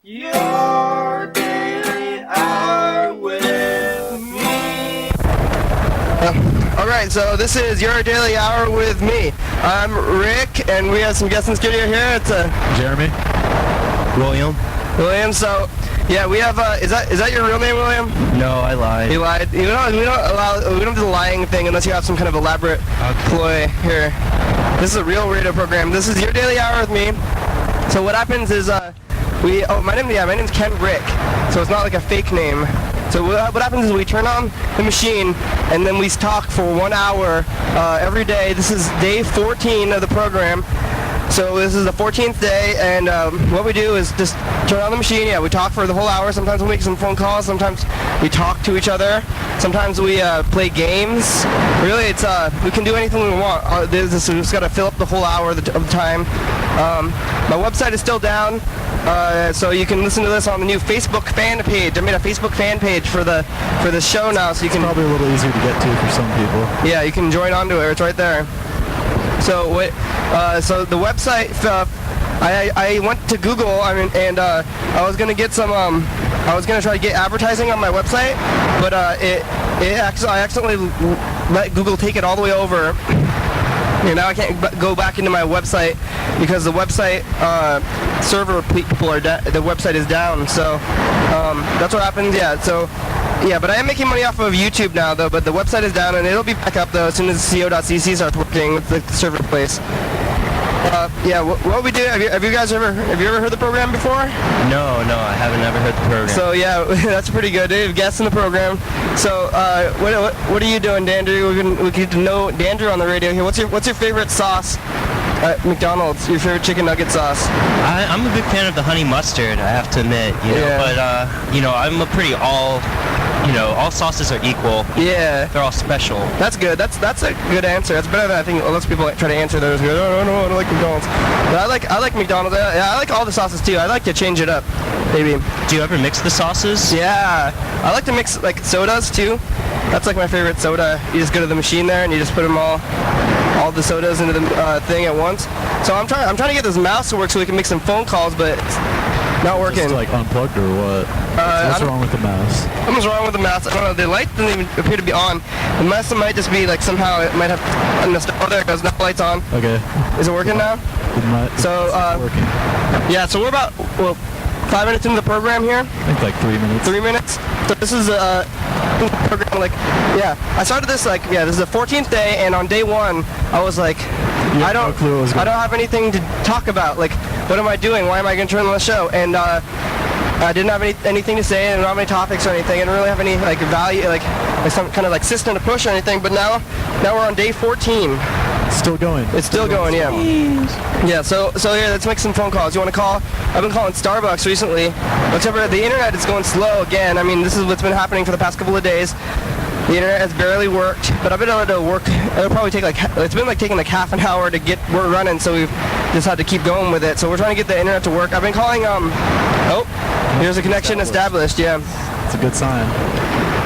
Your daily hour with me. Alright, so this is Your Daily Hour with me. I'm Rick, and we have some guests in the studio here. It's Jeremy. William. So, yeah, we have, is that your real name, William? No, I lied. You lied. We don't do the lying thing unless you have some kind of elaborate ploy here. This is a real radio program. This is Your Daily Hour with me. So what happens is, my name's Ken Rick, so it's not like a fake name. So what happens is we turn on the machine, and then we talk for 1 hour every day. This is day 14 of the program. So this is the 14th day, and what we do is just turn on the machine. Yeah, we talk for the whole hour. Sometimes we make some phone calls. Sometimes we talk to each other. Sometimes we play games. Really, it's we can do anything we want. We just got to fill up the whole hour of the time. My website is still down, so you can listen to this on the new Facebook fan page. I made a Facebook fan page for the show now, so you can. It's probably a little easier to get to for some people. Yeah, you can join onto it. It's right there. So so the website, I went to Google, and I was gonna get some, I was gonna try to get advertising on my website, but I accidentally let Google take it all the way over. And now I can't go back into my website because the website server people are the website is down. So that's what happens. Yeah. So. Yeah, but I am making money off of YouTube now, though, but the website is down, and it'll be back up, though, as soon as co.cc starts working with the server place. Yeah, what we do, have you ever heard the program before? No, I haven't ever heard the program. So, yeah, that's pretty good. We have guests in the program. So, what are you doing, Dandrew? We get to know Dandrew on the radio here. What's your favorite sauce at McDonald's? Your favorite chicken nugget sauce? I'm a big fan of the honey mustard, I have to admit, Yeah. But, I'm a pretty all sauces are equal. Yeah. They're all special. That's good. That's a good answer. That's better than I think lots of people try to answer those. Go, oh, no, I don't like McDonald's. But I like McDonald's. Yeah, I like all the sauces too. I like to change it up, maybe. Do you ever mix the sauces? Yeah. I like to mix like sodas too. That's like my favorite soda. You just go to the machine there and you just put them all the sodas into the thing at once. So I'm trying to get this mouse to work so we can make some phone calls, but it's not working. Just like unplugged or what? What's wrong with the mouse? Something's wrong with the mouse. I don't know. The light doesn't even appear to be on. The mouse might just be like somehow it might have. I don't know. Oh, there it goes. Now the light's on. Okay. Is it working now? It's working. Yeah. So we're about 5 minutes into the program here. I think like 3 minutes. 3 minutes. So this is program I started this this is the 14th day, and on day 1 I was like, I don't have anything to talk about. Like, what am I doing? Why am I going to turn on the show? And I didn't have anything to say, and I didn't have any topics or anything. I didn't really have any value, like some kind of system to push or anything. But now we're on day 14. It's still going. It's still going, yeah. Yeah, so here, let's make some phone calls. You want to call? I've been calling Starbucks recently. Except for the internet is going slow again. I mean, this is what's been happening for the past couple of days. The internet has barely worked, but I've been able to work. It'll probably take it's been taking half an hour to get running, so we've just had to keep going with it. So we're trying to get the internet to work. I've been calling, here's a connection established, yeah. It's a good sign.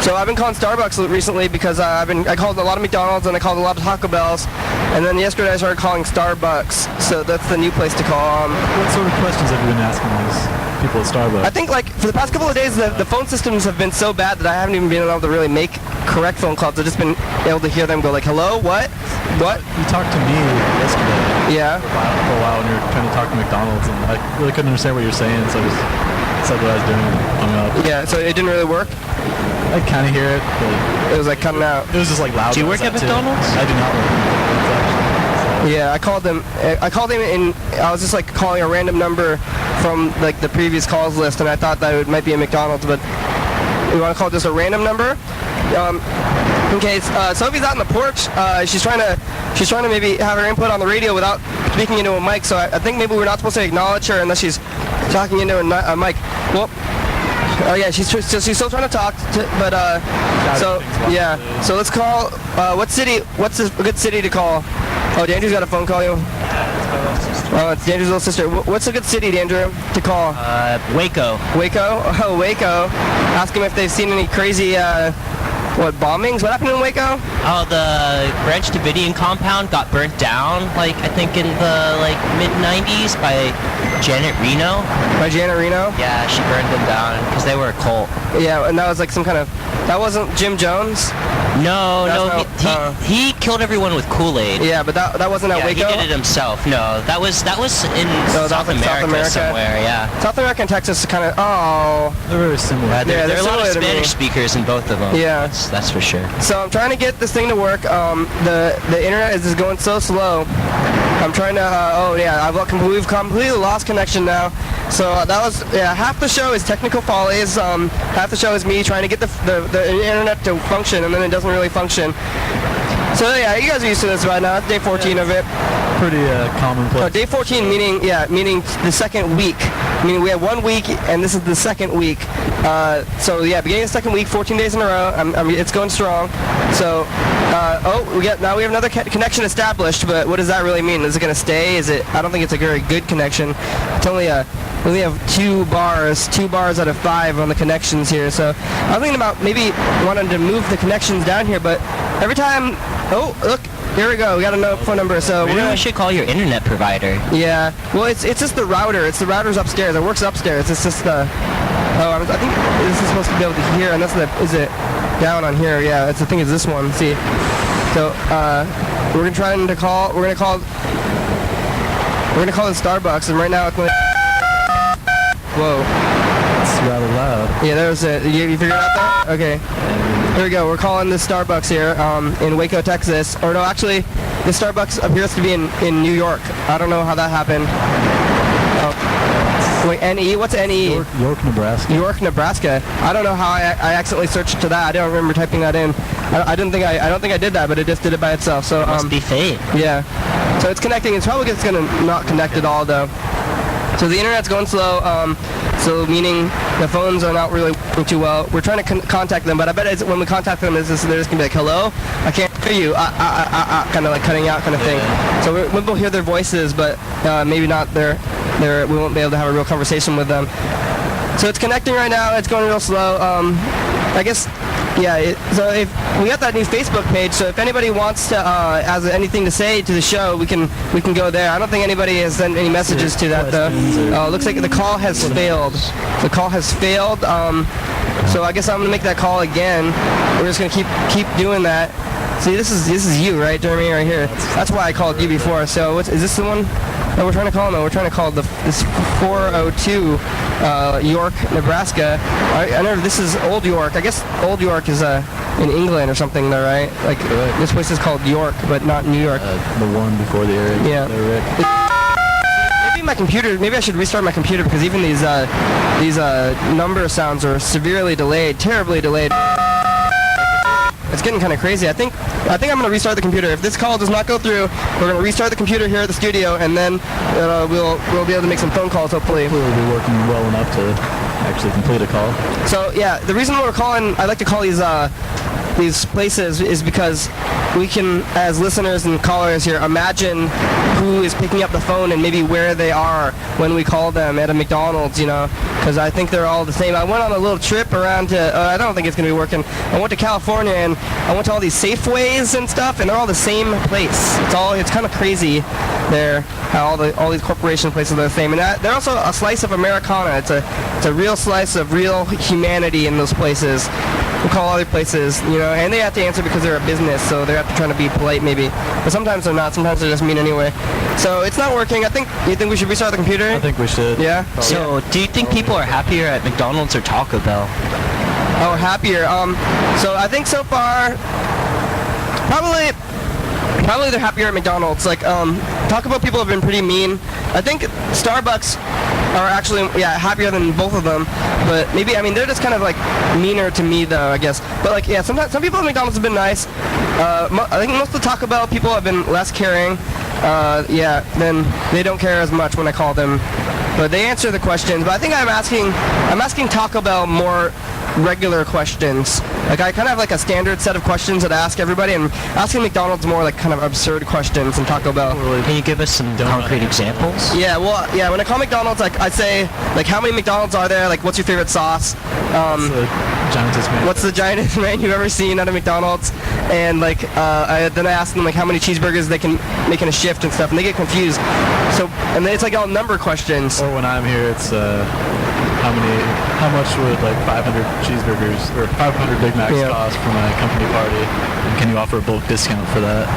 So I've been calling Starbucks recently because I called a lot of McDonald's and I called a lot of Taco Bells, and then yesterday I started calling Starbucks. So that's the new place to call. What sort of questions have you been asking these people at Starbucks? I think for the past couple of days the phone systems have been so bad that I haven't even been able to really make correct phone calls. I've just been able to hear them go like, hello, what? You talked to me yesterday. Yeah. For a while when you were trying to talk to McDonald's, and I really couldn't understand what you were saying, so I just said what I was doing and hung up. Yeah, so it didn't really work? I kind of hear it, but it was cutting out. It was just loud. Do you work at McDonald's? I do not work at McDonald's. Yeah, I called them and I was just calling a random number from the previous calls list, and I thought that it might be a McDonald's, but we want to call just a random number. In case Sophie's out on the porch, she's trying to maybe have her input on the radio without speaking into a mic. So I think maybe we're not supposed to acknowledge her unless she's talking into a mic. Well, oh yeah, she's still trying to talk, So let's call. What's a good city to call? Oh, Dandrew's got a phone call you. Oh, it's Dandrew's little sister. What's a good city, Dandrew, to call? Waco. Waco? Oh, Waco. Ask them if they've seen any crazy What, bombings? What happened in Waco? Oh, the Branch Davidian compound got burnt down, like, I think in the, like, mid-90s by Janet Reno. By Janet Reno? Yeah, she burned them down because they were a cult. Yeah, and that was like some kind of... That wasn't Jim Jones? No, he killed everyone with Kool-Aid. Yeah, but that wasn't at Waco? He did it himself. No, that was in South America somewhere, yeah. South America and Texas kind of... Oh. They're very similar. Yeah, there are a lot of similar to me. Spanish speakers in both of them. Yeah. That's for sure. So I'm trying to get this thing to work. The internet is just going so slow. I'm trying to, we've completely lost connection now. So that was, half the show is technical follies. Half the show is me trying to get the internet to function, and then it doesn't really function. So yeah, you guys are used to this right now. It's day 14 of it. Pretty commonplace. Day 14 meaning the second week. Meaning we have 1 week, and this is the second week. So yeah, beginning of the second week, 14 days in a row. It's going strong. So, we have another connection established. But what does that really mean? Is it going to stay? I don't think it's a very good connection. It's only we only have 2 bars out of 5 on the connections here. So I'm thinking about maybe wanting to move the connections down here, but every time, oh look. Here we go. We got a phone number. So maybe we should call your internet provider. Yeah. Well, it's just the router. It's the router's upstairs. It works upstairs. It's just the. I think this is supposed to be able to hear, and that's is it down on here? Yeah. It's the thing. Is this one? Let's see. So we're gonna call the Starbucks, and right now it's going. Whoa. It's rather loud. Yeah. There's it. You figured it out there? Okay. Here we go. We're calling this Starbucks here in Waco, Texas. Or no, actually, this Starbucks appears to be in New York. I don't know how that happened. Wait, NE? What's NE? York, Nebraska. York, Nebraska. I don't know how I accidentally searched to that. I don't remember typing that in. I don't think I did that, but it just did it by itself. So must be fate. Yeah. So it's connecting. It's probably just gonna not connect at all though. So the internet's going slow. So meaning the phones are not really working too well. We're trying to contact them, but I bet when we contact them, they're just gonna be like, "Hello, I can't hear you," kind of like cutting out kind of thing. So we'll hear their voices, but maybe not we won't be able to have a real conversation with them. So it's connecting right now. It's going real slow. I guess. Yeah, so if we got that new Facebook page, so if anybody wants to has anything to say to the show, we can go there. I don't think anybody has sent any messages to that though. Looks like the call has failed. The call has failed. So I guess I'm gonna make that call again. We're just gonna keep doing that. See, this is you, right, Jeremy, right here. That's why I called you before. So is this the one that we're trying to call? No, we're trying to call this 402 York, Nebraska. I know this is Old York. I guess Old York is in England or something, though, right? Like this place is called York, but not New York. The one before the area. Yeah. Maybe my computer. Maybe I should restart my computer because even these number sounds are severely delayed, terribly delayed. It's getting kind of crazy. I think I'm going to restart the computer. If this call does not go through, we're going to restart the computer here at the studio, and then we'll be able to make some phone calls, hopefully. We'll be working well enough to actually complete a call. So yeah, the reason I like to call these places is because we can, as listeners and callers here, imagine who is picking up the phone and maybe where they are when we call them at a McDonald's, because I think they're all the same. I went on a little trip around to, I don't think it's going to be working. I went to California and I went to all these Safeways and stuff, and they're all the same place. It's kind of crazy there, how all these corporation places are the same. And they're also a slice of Americana. It's a real slice of real humanity in those places. We call other places, and they have to answer because they're a business, so they have to try to be polite maybe. But sometimes they're not. Sometimes they're just mean anyway. So it's not working. You think we should restart the computer? I think we should. Yeah? So do you think people are happier at McDonald's or Taco Bell? Oh, happier. So I think so far, probably they're happier at McDonald's. Like, Taco Bell people have been pretty mean. I think Starbucks are actually, happier than both of them. But maybe, they're just kind of like meaner to me though, I guess. But like, sometimes some people at McDonald's have been nice. I think most of the Taco Bell people have been less caring. Then they don't care as much when I call them. But they answer the questions. But I think I'm asking Taco Bell more regular questions. Like I kind of have like a standard set of questions that I ask everybody, and asking McDonald's more like kind of absurd questions and Taco Bell. Can you give us some concrete examples? Yeah, well, yeah, when I call McDonald's, like I say, like how many McDonald's are there? Like what's your favorite sauce? What's the giantest man you've ever seen at a McDonald's? And like then I ask them like how many cheeseburgers they can make in a shift and stuff, and they get confused. So and then it's like all number questions. Or when I'm here, it's how much would like 500 cheeseburgers or 500 Big Macs cost for my company party? And can you offer a bulk discount for that?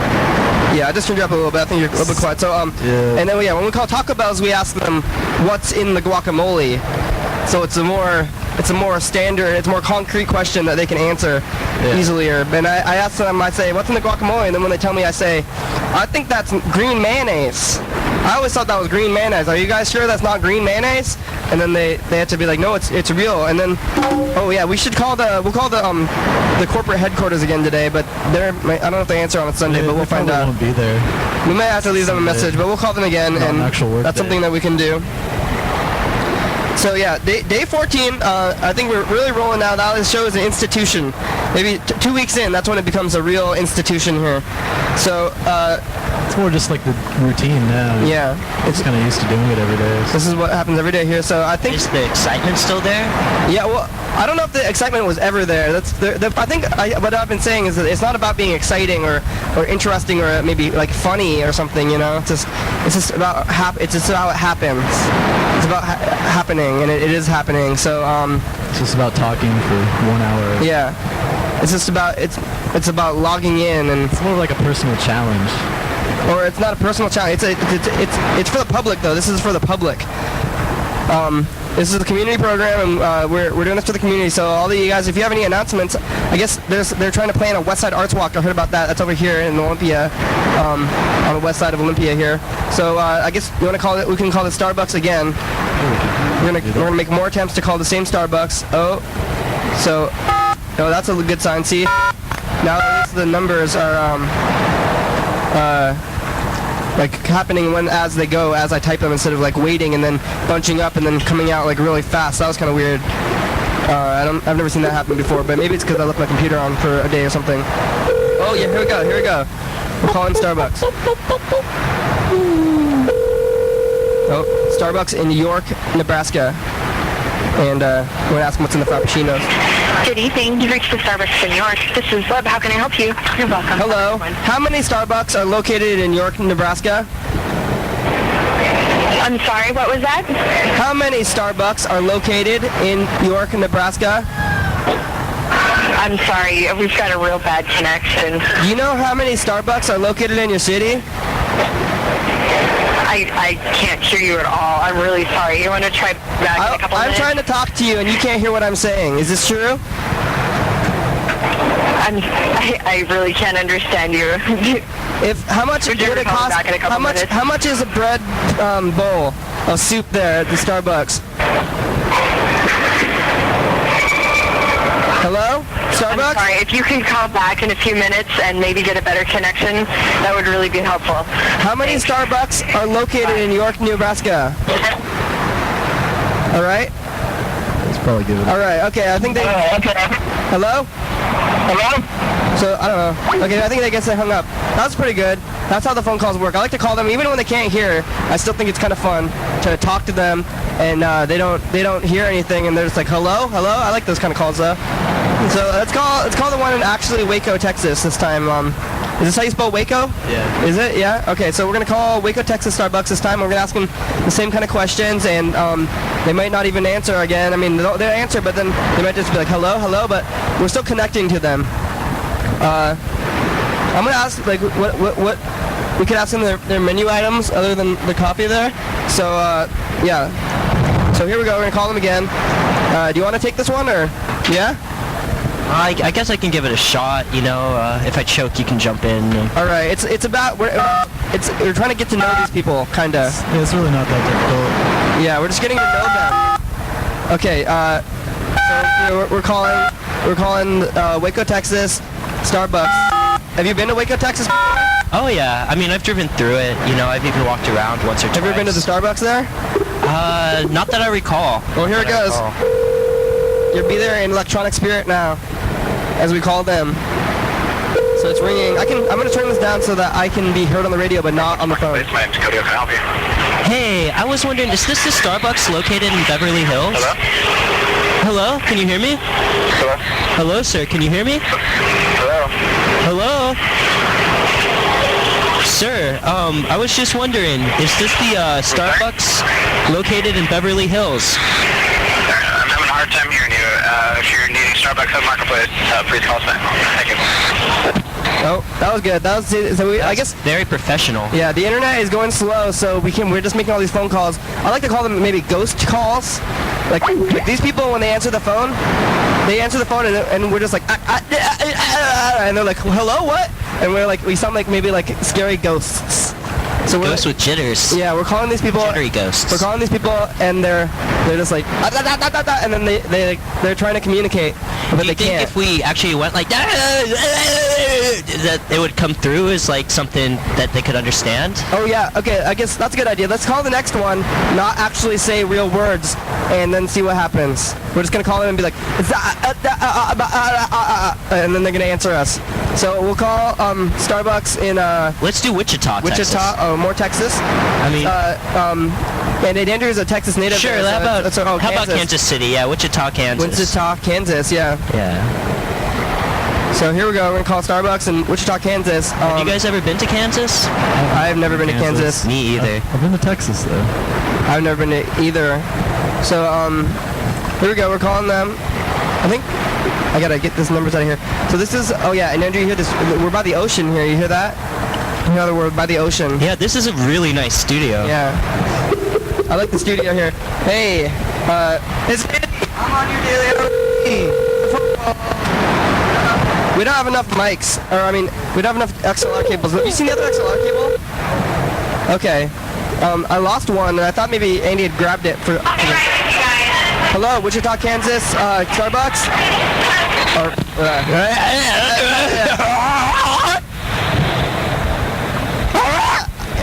Yeah, I just turned you up a little bit. I think you're a little bit quiet. So and then when we call Taco Bells, we ask them what's in the guacamole. So it's a more standard, it's a more concrete question that they can answer easily. And I ask them, I say, what's in the guacamole? And then when they tell me, I say, I think that's green mayonnaise. I always thought that was green mayonnaise. Are you guys sure that's not green mayonnaise? And then they have to be like, no, it's real. And then, oh yeah, we'll call the corporate headquarters again today, but I don't know if they answer on a Sunday, but we'll find out. Won't be there. We may have to leave them a message, but we'll call them again, and that's something that we can do. So yeah, day 14, I think we're really rolling now. Now this show is an institution. Maybe 2 weeks in, that's when it becomes a real institution here. So it's more just like the routine now. Yeah, it's kind of used to doing it every day. So. This is what happens every day here. So I think is the excitement still there? Yeah, well, I don't know if the excitement was ever there. I think what I've been saying is that it's not about being exciting or interesting or maybe like funny or something. You know, it's just about it's just about what happens. It's about happening, and it is happening. So it's just about talking for 1 hour. Yeah, it's just about it's about logging in, and it's more like a personal challenge. Or it's not a personal challenge. It's for the public though. This is for the public. This is a community program, and we're doing this for the community. So all of you guys, if you have any announcements, I guess they're trying to plan a West Side Arts Walk. I heard about that. That's over here in Olympia, on the west side of Olympia here. So I guess you want to call it. We can call it Starbucks again. We're gonna make more attempts to call the same Starbucks. Oh, that's a good sign. See, now at least the numbers are like happening as they go, as I type them, instead of like waiting and then bunching up and then coming out like really fast. That was kind of weird. I've never seen that happen before, but maybe it's because I left my computer on for a day or something. Oh yeah, here we go. We're calling Starbucks. Oh, Starbucks in York, Nebraska. And we're going to ask them what's in the Frappuccinos. Good evening. You've reached the Starbucks in York. This is Webb. How can I help you? You're welcome. Hello. How many Starbucks are located in York, Nebraska? I'm sorry, what was that? How many Starbucks are located in York, Nebraska? I'm sorry, we've got a real bad connection. Do you know how many Starbucks are located in your city? I can't hear you at all. I'm really sorry. You want to try back in a couple minutes? I'm trying to talk to you and you can't hear what I'm saying. Is this true? I really can't understand you. How much would it cost? How much is a bread bowl of soup there at the Starbucks? Hello? Starbucks? I'm sorry, if you can call back in a few minutes and maybe get a better connection, that would really be helpful. How many Starbucks are located in York, Nebraska? All right? It's probably good. All right, okay, I think they... Hello? So, I don't know. Okay, I think they guess they hung up. That was pretty good. That's how the phone calls work. I like to call them, even when they can't hear. I still think it's kind of fun to talk to them, and they don't hear anything, and they're just like, hello? I like those kind of calls, though. So let's call the one in actually Waco, Texas this time. Is this how you spell Waco? Yeah. Is it? Yeah? Okay, so we're going to call Waco, Texas Starbucks this time. We're going to ask them the same kind of questions, and they might not even answer again. I mean, they'll answer, but then they might just be like, hello, but we're still connecting to them. I'm going to ask, like, what we could ask them their menu items other than the coffee there. So, yeah. So here we go. We're going to call them again. Do you want to take this one, or? Yeah? I guess I can give it a shot. You know, if I choke, you can jump in. All right. It's about we're trying to get to know these people, kinda. Yeah, it's really not that difficult. Yeah, we're just getting to know them. Okay. So we're calling Waco, Texas, Starbucks. Have you been to Waco, Texas? Oh yeah. I mean, I've driven through it. You know, I've even walked around once or twice. Have you ever been to the Starbucks there? Not that I recall. Well, here it goes. You'll be there in electronic spirit now, as we call them. So it's ringing. I'm gonna turn this down so that I can be heard on the radio, but not on the phone. My name's Cody. Can I help you? Hey, I was wondering, is this the Starbucks located in Beverly Hills? Hello? Hello? Can you hear me? Hello? Hello, sir. Can you hear me? Hello? Hello? Sir, I was just wondering, is this the Starbucks located in Beverly Hills? I'm having a hard time hearing you. If you're needing Starbucks at Marketplace, please call us back. Thank you. Oh, that was good. That was so. I guess. Very professional. Yeah, the internet is going slow, so we're just making all these phone calls. I like to call them maybe ghost calls. Like these people, when they answer the phone, and we're just like, and they're like, hello, what? And we're like, we sound like maybe like scary ghosts. So we're Ghosts with jitters. Yeah, we're calling these people. Jittery ghosts. We're calling these people, and they're just like, and then they're trying to communicate, but Do you they think can't. if we actually went like that it would come through as like something that they could understand? Oh yeah, okay, I guess that's a good idea. Let's call the next one, not actually say real words, and then see what happens. We're just gonna call them and be like, and then they're gonna answer us. So we'll call Starbucks in Let's do Wichita, Texas. More Texas. I mean, and Andrew is a Texas native. sure. There, How so about Kansas City? Yeah, Wichita, Kansas. Wichita, Kansas. Yeah. Yeah. So here we go. We're gonna call Starbucks in Wichita, Kansas. Have you guys ever been to Kansas? I've never been to Kansas. Me either. I've been to Texas though. I've never been to either. So here we go. We're calling them. I think I gotta get this numbers out of here. So this is. Oh yeah, and Andrew, you hear this? We're by the ocean here. You hear that? You know, we're by the ocean. Yeah, this is a really nice studio. Yeah. I like the studio here. Hey, it's Andie. I'm on your daily hour. We don't have enough mics, or I mean, we don't have enough XLR cables. Have you seen the other XLR cable? Okay. I lost one, and I thought maybe Andie had grabbed it for. Hello, Wichita, Kansas, Starbucks.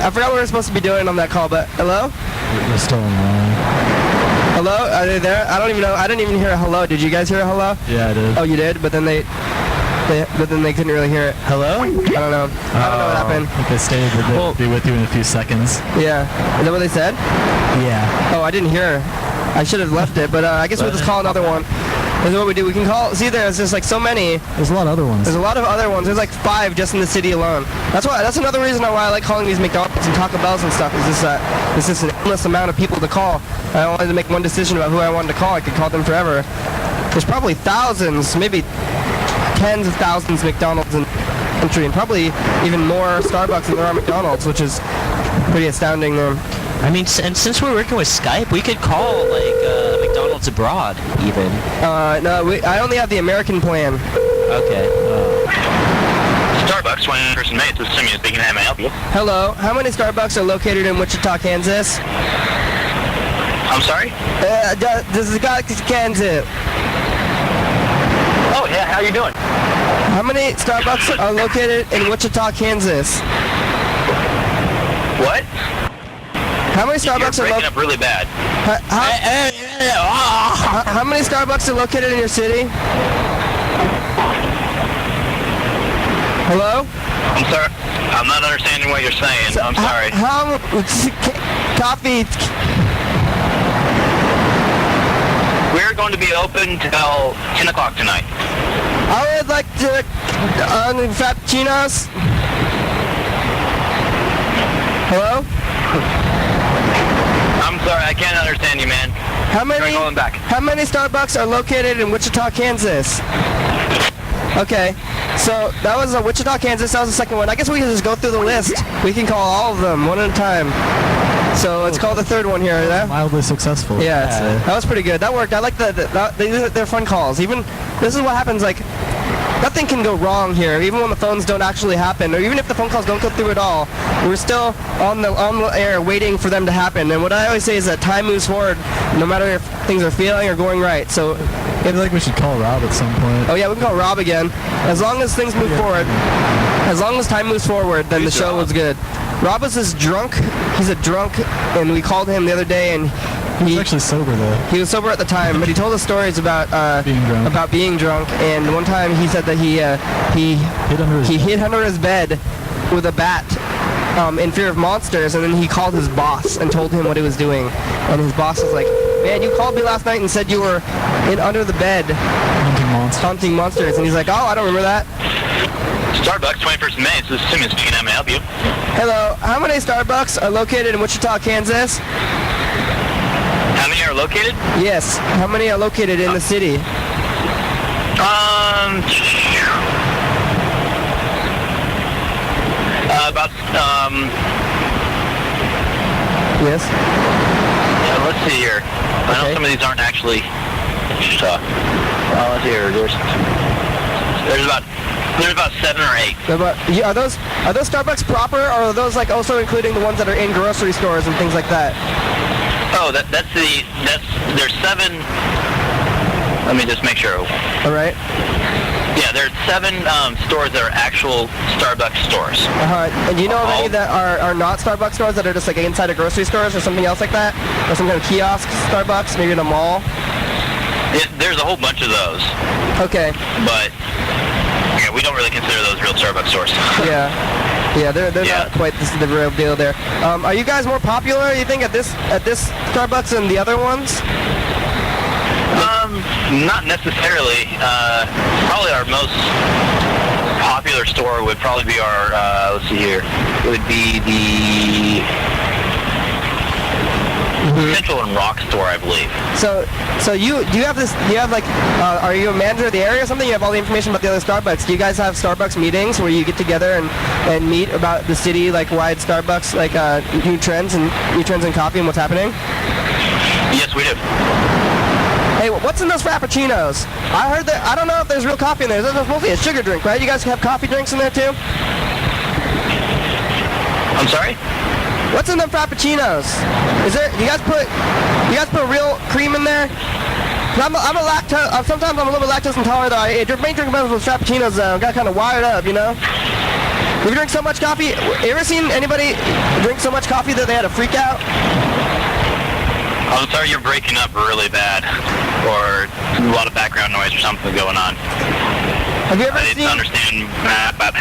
I forgot what we were supposed to be doing on that call, but hello? We're still online. Hello? Are they there? I don't even know. I didn't even hear a hello. Did you guys hear a hello? Yeah, I did. Oh, you did? But then they couldn't really hear it. Hello? I don't know. I don't know what happened. I think they stated that they'll be with you in a few seconds. Yeah. Is that what they said? Yeah. Oh, I didn't hear. I should have left it, but I guess we'll just call another one. This is what we do. We can call. See, there's just like so many. There's a lot of other ones. There's a lot of other ones. There's like 5 just in the city alone. That's another reason why I like calling these McDonald's and Taco Bells and stuff. Is just that it's just an endless amount of people to call. I wanted to make one decision about who I wanted to call. I could call them forever. There's probably thousands, maybe tens of thousands of McDonald's in the country, and probably even more Starbucks than there are McDonald's, which is pretty astounding. I mean, and since we're working with Skype, we could call like McDonald's abroad, even. No, I only have the American plan. Okay. Starbucks, one person mate, this is Simeon speaking. How may I help you? Hello. How many Starbucks are located in Wichita, Kansas? I'm sorry? This is Kansas. Oh, yeah, how you doing? How many Starbucks are located in Wichita, Kansas? What? How many Starbucks You're are breaking up really bad. How many Starbucks are located in your city? Hello? I'm sorry. I'm not understanding what you're saying. I'm sorry. Coffee. We're going to be open till 10 o'clock tonight. I would like to Frappuccinos. Hello? I'm sorry, I can't understand you, man. How many Starbucks are located in Wichita, Kansas? Okay, so that was Wichita, Kansas. That was the second one. I guess we can just go through the list. We can call all of them one at a time. So let's call the third one here. Mildly successful. Yeah, that was pretty good. That worked. I like they're fun calls. Even this is what happens. Like nothing can go wrong here. Even when the phones don't actually happen, or even if the phone calls don't go through at all, we're still on the air waiting for them to happen. And what I always say is that time moves forward, no matter if things are failing or going right. So I feel like we should call Rob at some point. Oh yeah, we can call Rob again. As long as things move forward, as long as time moves forward, then the show was good. Rob is drunk. He's a drunk, and we called him the other day, and He was actually sober though. He was sober at the time, but he told us stories about being drunk. And one time he said that he hid under his bed with a bat in fear of monsters, and then he called his boss and told him what he was doing. And his boss was like, "Man, you called me last night and said you were under the bed hunting monsters." And he's like, "Oh, I don't remember that." Starbucks, 21st of May. This is Simmons speaking. How may I help you? Hello. How many Starbucks are located in Wichita, Kansas? How many are located? Yes. How many are located in the city? Yes. Yeah, let's see here. I know some of these aren't actually. Let's see here. There's about 7 or 8. Are those Starbucks proper, or are those like also including the ones that are in grocery stores and things like that? Oh, there's 7. Let me just make sure. All right. Yeah, there's 7 stores that are actual Starbucks stores. And do you know of any that are not Starbucks stores, that are just like inside of grocery stores or something else like that? Or some kind of kiosk Starbucks, maybe in a mall? There's a whole bunch of those. Okay. But yeah, we don't really consider those real Starbucks stores. Yeah, they're not quite the real deal there. Are you guys more popular, you think, at this Starbucks than the other ones? Not necessarily. Probably our most popular store would probably be our, let's see here, it would be the Central and Rock store, I believe. So you are you a manager of the area or something? You have all the information about the other Starbucks. Do you guys have Starbucks meetings where you get together and meet about the city, like wide Starbucks, like new trends in coffee and what's happening? Yes, we do. Hey, what's in those Frappuccinos? I heard that, I don't know if there's real coffee in there. That's mostly a sugar drink, right? You guys have coffee drinks in there too? I'm sorry? What's in them Frappuccinos? You guys put real cream in there? I'm a lactose, sometimes I'm a little bit lactose intolerant. I drink those Frappuccinos, got kind of wired up, you know? You drink so much coffee, you ever seen anybody drink so much coffee that they had a freak out? I'm sorry, you're breaking up really bad, or a lot of background noise or something going on. Have you ever I didn't understand about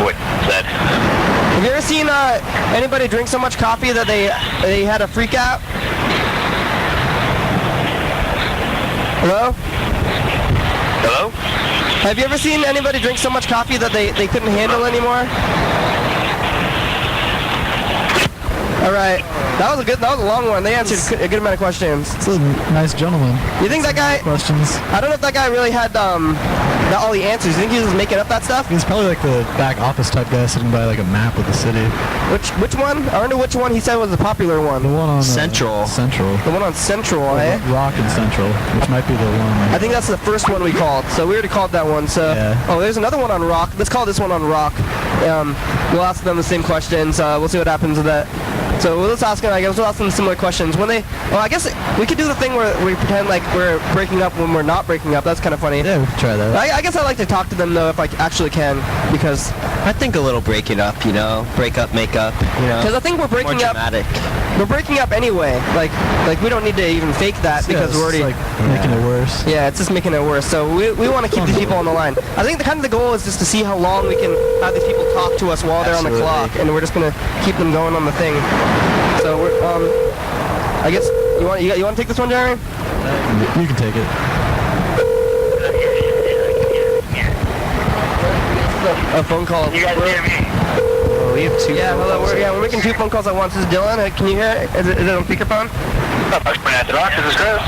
what you said. Have you ever seen anybody drink so much coffee that they had a freak out? Hello? Hello? Have you ever seen anybody drink so much coffee that they couldn't handle anymore? All right, that was a long one. They answered a good amount of questions. It's a nice gentleman. You think that guy? Questions. I don't know if that guy really had all the answers. You think he was making up that stuff? He's probably like the back office type guy sitting by like a map of the city. Which one? I wonder which one he said was the popular one. The one on Central. Central. The one on Central, eh? Rock and Central, which might be the one. I think that's the first one we called. So we already called that one. So there's another one on Rock. Let's call this one on Rock. We'll ask them the same questions. We'll see what happens with that. So let's ask them. I guess we'll ask them similar questions. I guess we could do the thing where we pretend like we're breaking up when we're not breaking up. That's kind of funny. Yeah, we could try that. I guess I like to talk to them though, if I actually can, because I think a little breaking up, you know, break up, make up, you know. Because I think we're breaking more up. dramatic. We're breaking up anyway. Like we don't need to even fake that because we're already making it worse. Yeah, it's just making it worse. So we want to keep these people on the line. I think the goal is just to see how long we can have these people talk to us while they're on the clock, and we're just gonna keep them going on the thing. So we're I guess you want to take this one, Jeremy? You can take it. A phone call. You guys hear me? Oh, we have two. Yeah, hello. We're making 2 phone calls at once. This is Dylan. Can you hear it? Is it on speakerphone? This is Chris.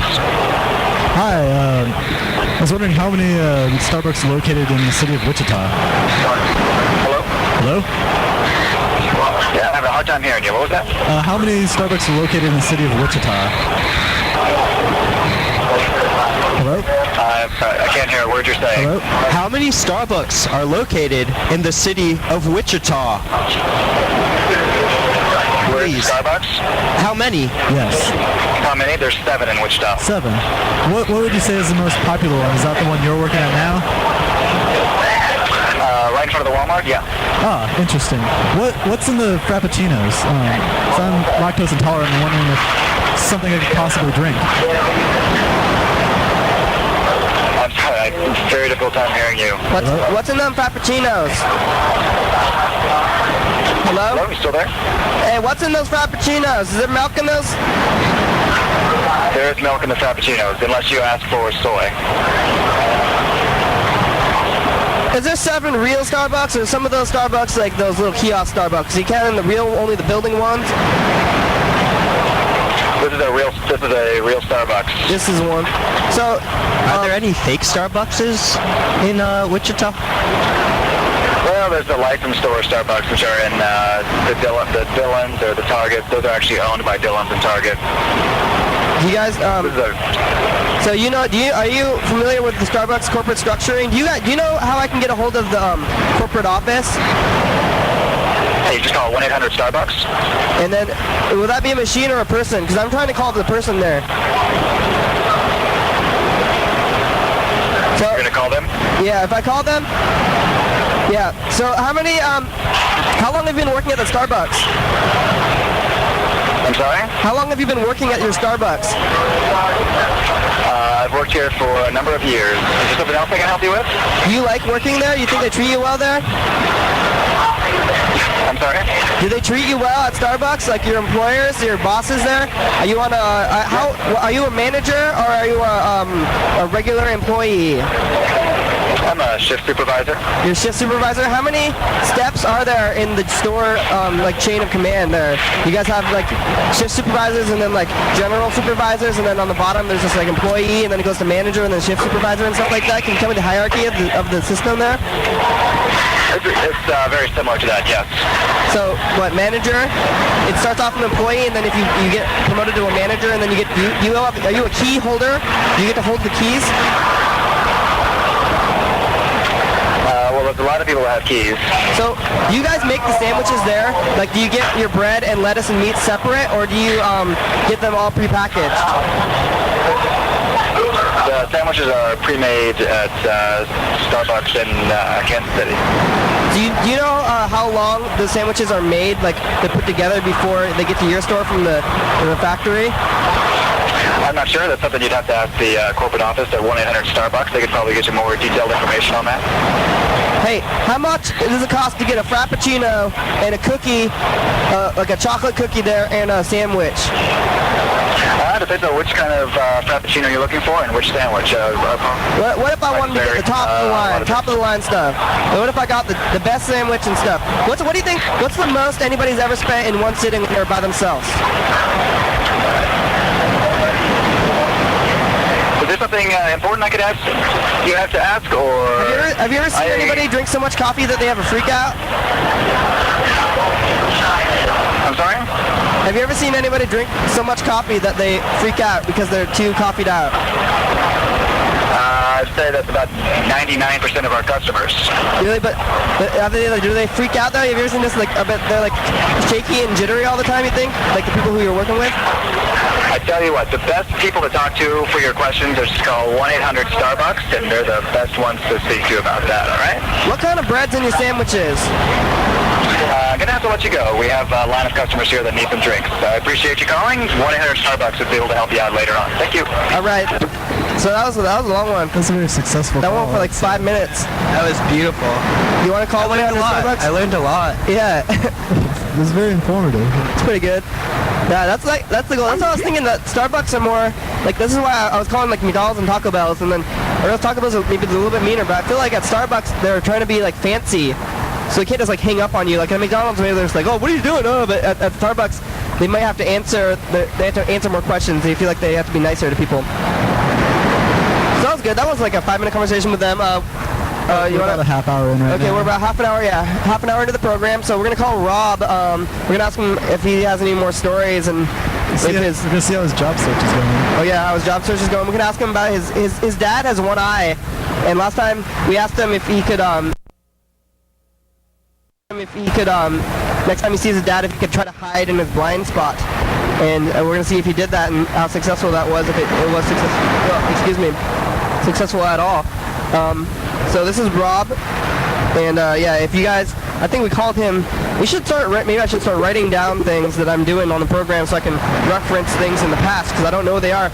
Hi. I was wondering how many Starbucks are located in the city of Wichita. Hello? Hello? Yeah, I'm having a hard time hearing you. What was that? How many Starbucks are located in the city of Wichita? Hello? I can't hear a word you're saying. Hello? How many Starbucks are located in the city of Wichita? Where's Starbucks? How many? Yes. How many? There's 7 in Wichita. 7. What would you say is the most popular one? Is that the one you're working at now? Right in front of the Walmart? Yeah. Ah, interesting. What's in the Frappuccinos? So I'm lactose intolerant and wondering if something I could possibly drink? I'm sorry, I have a very difficult time hearing you. What's in them frappuccinos? Hello? Hello, you still there? Hey, what's in those frappuccinos? Is there milk in those? There is milk in the frappuccinos, unless you ask for soy. Is there 7 real Starbucks, or some of those Starbucks like those little kiosk Starbucks? You count in the real, only the building ones? This is a real Starbucks. This is one. So, Are there any fake Starbuckses in Wichita? Well, there's the licensed store Starbucks, which are in the Dillons or the Targets. Those are actually owned by Dillons and Target. you guys, so you know, are you familiar with the Starbucks corporate structuring? Do you know how I can get a hold of the corporate office? Hey, you just call 1-800-STARBUCKS. And then, will that be a machine or a person? Because I'm trying to call the person there. So, You're gonna call them? yeah, if I call them? Yeah. So how long have you been working at the Starbucks? I'm sorry? How long have you been working at your Starbucks? I've worked here for a number of years. Is there something else I can help you with? Do you like working there? You think they treat you well there? I'm sorry? Do they treat you well at Starbucks? Like your employers, your bosses there? Are you on are you a manager or are you a regular employee? I'm a shift supervisor. You're a shift supervisor? How many steps are there in the store like chain of command there? You guys have like shift supervisors and then like general supervisors, and then on the bottom there's just like employee, and then it goes to manager and then shift supervisor and stuff like that. Can you tell me the hierarchy of the system there? It's very similar to that, yes. So what, manager? It starts off an employee, and then if you get promoted to a manager, and then are you a key holder? Do you get to hold the keys? Well, there's a lot of people that have keys. So, do you guys make the sandwiches there? Like, do you get your bread and lettuce and meat separate, or do you get them all prepackaged? The sandwiches are pre-made at Starbucks in Kansas City. Do you know how long the sandwiches are made, like they put together before they get to your store from the factory? I'm not sure. That's something you'd have to ask the corporate office at 1-800-STARBUCKS. They could probably get you more detailed information on that. Hey, how much does it cost to get a Frappuccino and a cookie, like a chocolate cookie there, and a sandwich? Depends on which kind of Frappuccino you're looking for and which sandwich. What if I wanted to get the top of the line stuff? What if I got the best sandwich and stuff? What do you think? What's the most anybody's ever spent in one sitting there by themselves? Is there something important I could ask? You have to ask, or have you ever seen anybody drink so much coffee that they have a freak out? I'm sorry? Have you ever seen anybody drink so much coffee that they freak out because they're too coffeeed out? I'd say that's about 99% of our customers. Really? But do they freak out though? Have you ever seen this? Like, I bet they're like shaky and jittery all the time. You think? Like the people who you're working with? I tell you what, the best people to talk to for your questions are just call 1-800-STARBUCKS, and they're the best ones to speak to about that. All right? What kind of breads in your sandwiches? I'm going to have to let you go. We have a line of customers here that need some drinks. I appreciate you calling. 1-800-STARBUCKS would be able to help you out later on. Thank you. All right. So that was a long one. That's a very successful That call. went for like 5 minutes. That was beautiful. You want to call 1-800-STARBUCKS? I learned a lot. Yeah. It was very informative. It's pretty good. Yeah, that's the goal. That's what I was thinking, that Starbucks are more, like, this is why I was calling like McDonald's and Taco Bell's, and then, or Taco Bell's are maybe a little bit meaner, but I feel like at Starbucks, they're trying to be like fancy. So they can't just like hang up on you. Like at McDonald's, maybe they're just like, oh, what are you doing? Oh, but at Starbucks, they might have to answer, more questions. They feel like they have to be nicer to people. So that was good. That was like a 5-minute conversation with them. We're about a half hour in right now. Okay, we're about half an hour into the program, so we're going to call Rob. We're going to ask him if he has any more stories, and We're going to see how his job search is going. Oh yeah, how his job search is going. We're going to ask him about his dad has one eye, and last time we asked him if he could, next time he sees his dad, if he could try to hide in his blind spot. And we're going to see if he did that and how successful that was, if it was successful at all. So this is Rob, and yeah, if you guys I think we called him. We should start. Maybe I should start writing down things that I'm doing on the program so I can reference things in the past because I don't know what they are.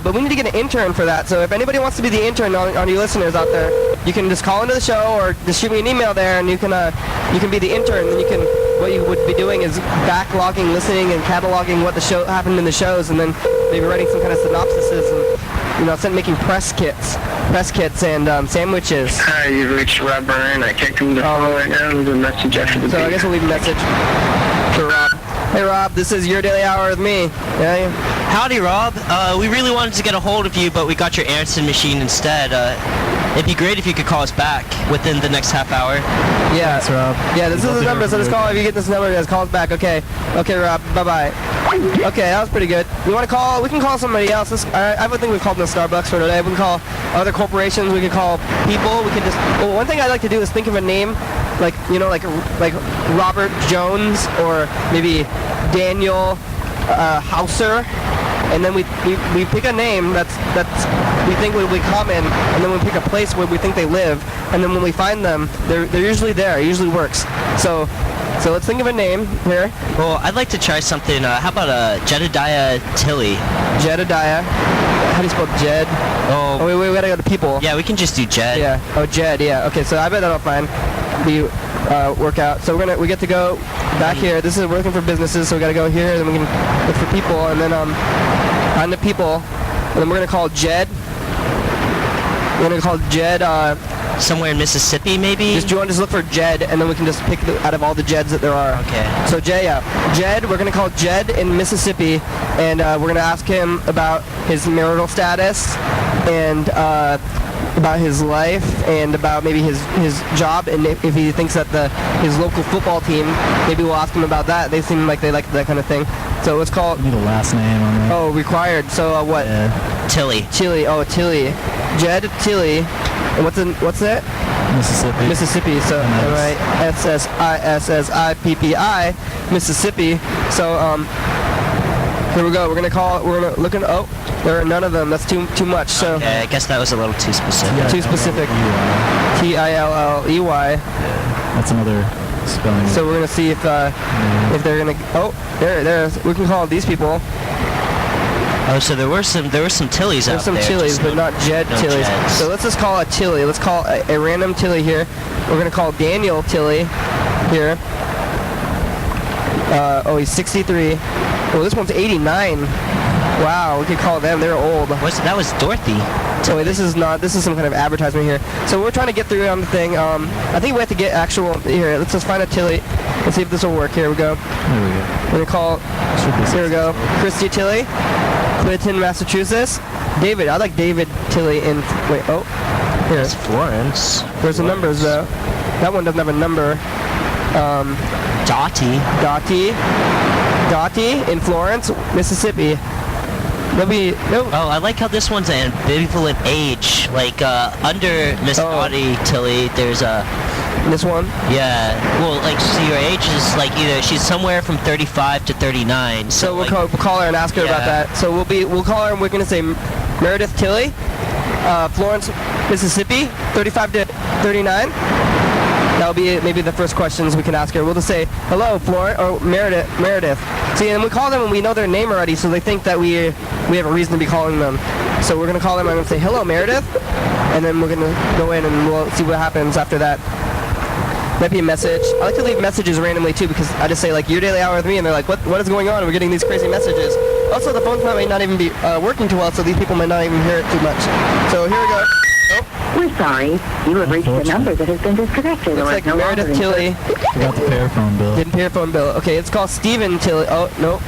But we need to get an intern for that. So if anybody wants to be the intern on you listeners out there, you can just call into the show or just shoot me an email there, and you can be the intern. Then you can. What you would be doing is backlogging, listening, and cataloging what the show happened in the shows, and then maybe writing some kind of synopsises and making press kits and sandwiches. Hi, you've reached Rob Byrne. I can't come to the phone right now. Leave a message after the beep. So I guess we'll leave a message for Rob. Hey Rob, this is Your Daily Hour with me. Yeah. Howdy, Rob. We really wanted to get a hold of you, but we got your answering machine instead. It'd be great if you could call us back within the next half hour. Yeah. Thanks, Rob. Yeah, this is the number, so just call. If you get this number, just call us back. Okay, Rob. Bye-bye. Okay, that was pretty good. We can call somebody else. I would think we called the Starbucks for today. We can call other corporations. We can call people. We could just. Well, one thing I'd like to do is think of a name, like Robert Jones or maybe Daniel Hauser. And then we pick a name that's we think would be common, and then we pick a place where we think they live, and then when we find them, they're usually there. It usually works. So let's think of a name here. Well, I'd like to try something. How about Jedediah Tilley? Jedediah. How do you spell Jed? Oh, wait, we gotta go to people. Yeah, we can just do Jed. Yeah. Oh, Jed. Yeah. Okay, so I bet that'll find the workout. So we get to go back here. This is working for businesses, so we gotta go here, then we can look for people, and then find the people, and then we're gonna call Jed. We're gonna call Jed. Somewhere in Mississippi, maybe? Do you want to just look for Jed, and then we can just pick out of all the Jeds that there are. Okay. So Jed, we're going to call Jed in Mississippi, and we're going to ask him about his marital status, and about his life, and about maybe his job, and if he thinks that his local football team, maybe we'll ask him about that. They seem like they like that kind of thing. So let's call. We need a last name on there. Oh, required. So what? Yeah. Tilly. Oh, Tilly. Jed Tilly. And what's that? Mississippi. So Mississippi. Mississippi. So here we go. We're gonna look in. Oh, there are none of them. That's too much. So okay, I guess that was a little too specific. Too specific. Tilley. That's another spelling. So we're gonna see if they're gonna. Oh, there. We can call these people. Oh, so there were some Tillies out there. There's some Tillies, but not Jed Tillies. Jeds. So let's just call a Tilly. Let's call a random Tilly here. We're gonna call Daniel Tilly here. He's 63. Oh, this one's 89. Wow, we could call them. They're old. That was Dorothy. So wait, this is some kind of advertisement here. So we're trying to get through on the thing. I think we have to get actual. Here, let's just find a Tilly. Let's see if this will work. Here we go. There we go. We're gonna call. Here we go. Christy Tilly. Clinton, Massachusetts. David. I like David Tilly in. Wait. Oh. Here. It's Florence. Where's the numbers though? That one doesn't have a number. Dottie in Florence, Mississippi. Oh, I like how this one's an ambivalent age. Like under Miss Dottie Tilly, there's a. This one? Yeah. Well, like, so your age is like either she's somewhere from 35 to 39. So we'll call her and ask her about that. So we'll call her and we're gonna say Meredith Tilly, Florence, Mississippi, 35 to 39. That'll be maybe the first questions we can ask her. We'll just say hello, Florence or Meredith. See, and we call them and we know their name already, so they think that we have a reason to be calling them. So we're gonna call them and I'm gonna say hello, Meredith, and then we're gonna go in and we'll see what happens after that. Might be a message. I like to leave messages randomly too because I just say like Your Daily Hour with me and they're like what is going on? We're getting these crazy messages. Also the phones might not even be working too well, so these people might not even hear it too much. So here we go. Oh. We're sorry. You have reached a number that has been disconnected. Looks like Meredith Tilly. Forgot the pair phone bill. Didn't pay her phone bill. Okay, it's called Stephen Tilly. Oh no.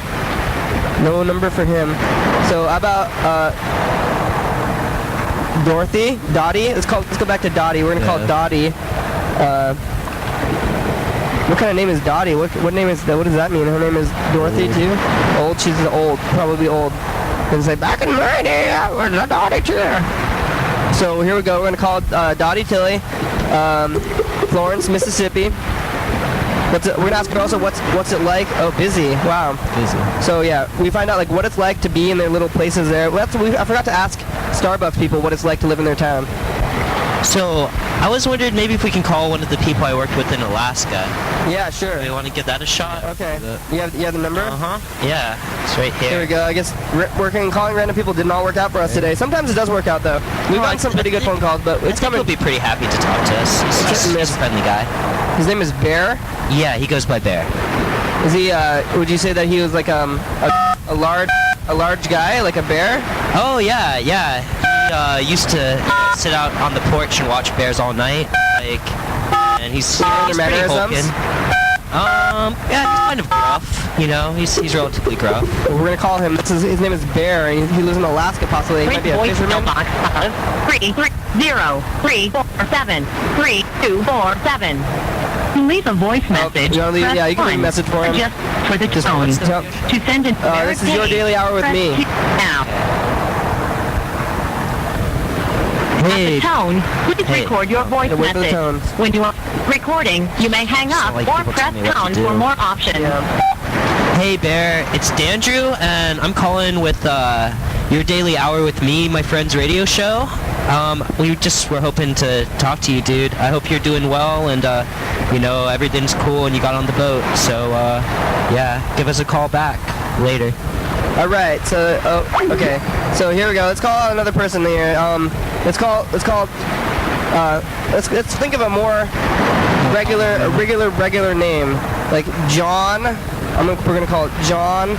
No number for him. So how about Dottie? Let's go back to Dottie. We're gonna call Dottie. What kind of name is Dottie? What name is that? What does that mean? Her name is Dorothy too? Old? She's old. Probably old. And say, back in my day, I was a Dottie too. So here we go. We're going to call Dottie Tilly, Florence, Mississippi. We're going to ask her also what's it like? Oh, busy. Wow. Busy. So yeah, we find out like what it's like to be in their little places there. I forgot to ask Starbucks people what it's like to live in their town. So, I was wondering maybe if we can call one of the people I worked with in Alaska. Yeah, sure. Do you want to give that a shot? Okay. You have the number? Uh-huh. Yeah, it's right here. Here we go. I guess calling random people did not work out for us today. Sometimes it does work out, though. We've gotten some pretty good phone calls, but it's coming. He'll be pretty happy to talk to us. He's a friendly guy. His name is Bear? Yeah, he goes by Bear. Is he, would you say that he was like a large guy, like a bear? Oh, yeah. He used to sit out on the porch and watch bears all night, and he's pretty hulking. Yeah, he's kind of gruff, you know. He's relatively gruff. Well, we're gonna call him. His name is Bear, and he lives in Alaska, possibly. He might be a fisherman. 330-347-3247. To leave a voice message, you can leave a message for him. Just for the tone. To send an this is Your Daily Hour with me. Now. Hey. At the tone, please record your voice wait for the message. tones. When you are recording, you may hang up like or people press tell me what to pound do. for more options. Hey, Bear. It's Dandrew, and I'm calling with Your Daily Hour with me, my friend's radio show. We just were hoping to talk to you, dude. I hope you're doing well, and you know, everything's cool, and you got on the boat. So yeah, give us a call back later. All right. So okay. So here we go. Let's call another person here. Let's think of a more regular name, like John. We're gonna call it John.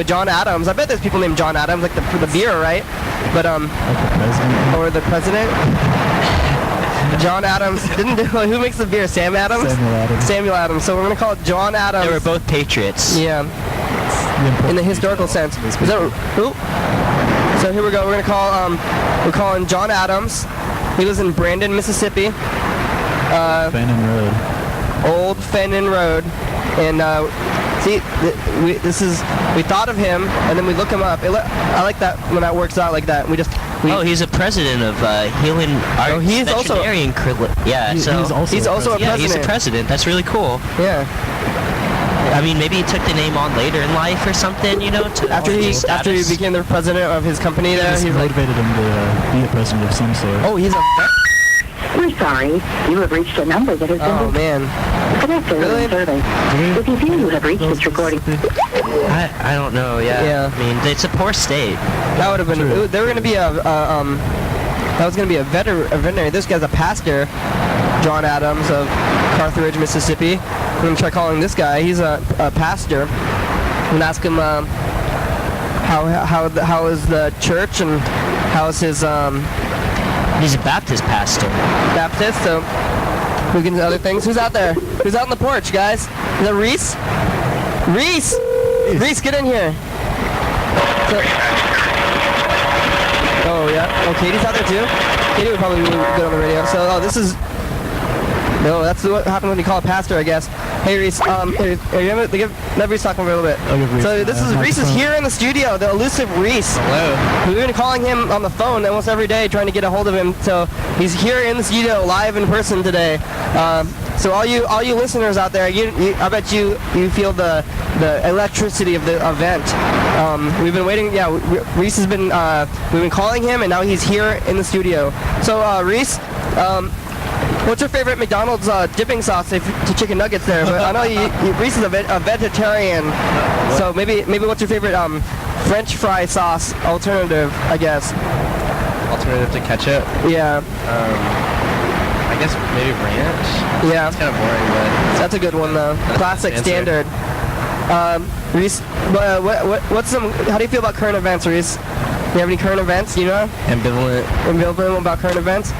John Adams. I bet there's people named John Adams, like the beer, right? But or the president. John Adams didn't do. Who makes the beer? Sam Adams. Samuel Adams. So we're gonna call it John Adams. They were both patriots. Yeah. In the historical sense. Is that who? So here we go. We're gonna call. We're calling John Adams. He lives in Brandon, Mississippi. Fenton Road. Old Fenton Road, and see, we thought of him, and then we look him up. I like that when that works out like that. He's a president of Healing Arts. He is also. Yeah, he's also a president. Yeah, he's a president. That's really cool. Yeah. I mean, maybe he took the name on later in life or something, you know. After he became the president of his company, there he motivated him to be a president of some sort. Oh, he's a. We're sorry. You have reached a number that has been... Oh, man. Connected Really? survey. If you feel you have reached this recording... I don't know, yeah. I mean, it's a poor state. That would have been... They were going to be that was going to be a veterinary. This guy's a pastor, John Adams of Carthage, Mississippi. I'm going to try calling this guy. He's a pastor. I'm going to ask him how is the church and how is his... He's a Baptist pastor. Baptist, so we can do other things. Who's out there? Who's out on the porch, guys? Is that Reese? Reese! Reese, get in here. Oh, yeah. Oh, Katie's out there, too? Katie would probably be good on the radio. So, this is... No, that's what happens when you call a pastor, I guess. Hey, Reese, let Reese talk a little bit. So this is Reese is here in the studio, the elusive Reese. Hello. We've been calling him on the phone almost every day, trying to get a hold of him. So he's here in the studio, live in person today. So all you listeners out there, I bet you feel the electricity of the event. We've been waiting. Yeah, Reese has been. We've been calling him, and now he's here in the studio. So Reese. What's your favorite McDonald's dipping sauce to chicken nuggets there? But I know Reese is a vegetarian, so maybe what's your favorite French fry sauce alternative? I guess. Alternative to ketchup? Yeah. I guess maybe ranch. Yeah. It's kind of boring, but that's a good one though. Classic standard. Reese, what's some? How do you feel about current events, Reese? Do you have any current events? You know? Ambivalent about current events.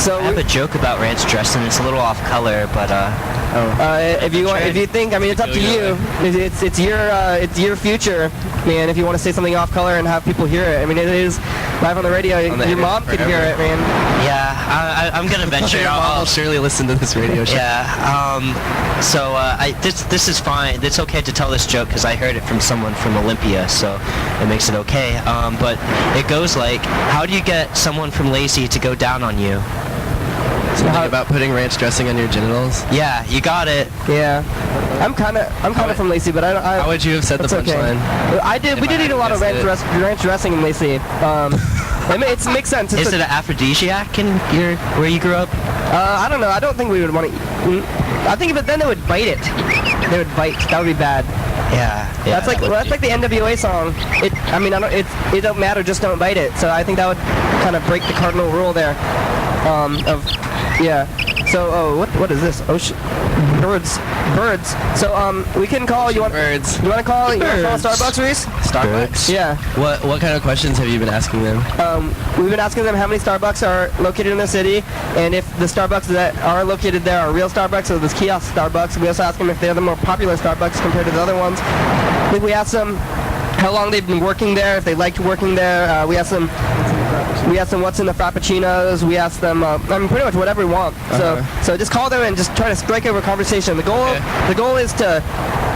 So I have a joke about ranch dressing. It's a little off color, but if you think, I mean, it's up to you. It's your future, man. If you want to say something off color and have people hear it, I mean, it is live on the radio. Your mom could hear it, man. Yeah, I'm gonna venture. Your mom will surely listen to this radio show. Yeah. So this is fine. It's okay to tell this joke because I heard it from someone from Olympia, so it makes it okay. But it goes like, how do you get someone from Lacey to go down on you? Something about putting ranch dressing on your genitals? Yeah, you got it. Yeah. I'm kind of from Lacey, but how would you have said the punchline? Okay. We did eat a lot of ranch dressing in Lacey. It makes sense. Is it an aphrodisiac in where you grew up? I don't know. I don't think we would want to. I think, but then they would bite it. They would bite. That would be bad. Yeah. That's like the NWA song. It don't matter, just don't bite it. So I think that would kind of break the cardinal rule there. So what is this? Birds. So we can call you. Birds. You want to call? You want to call Starbucks, Reese? Starbucks? Yeah. What kind of questions have you been asking them? We've been asking them how many Starbucks are located in the city, and if the Starbucks that are located there are real Starbucks or those kiosk Starbucks. We also ask them if they're the more popular Starbucks compared to the other ones. I think we asked them how long they've been working there, if they liked working there. We asked them what's in the Frappuccinos. We asked them, pretty much whatever we want. So just call them and just try to strike over a conversation. The goal is to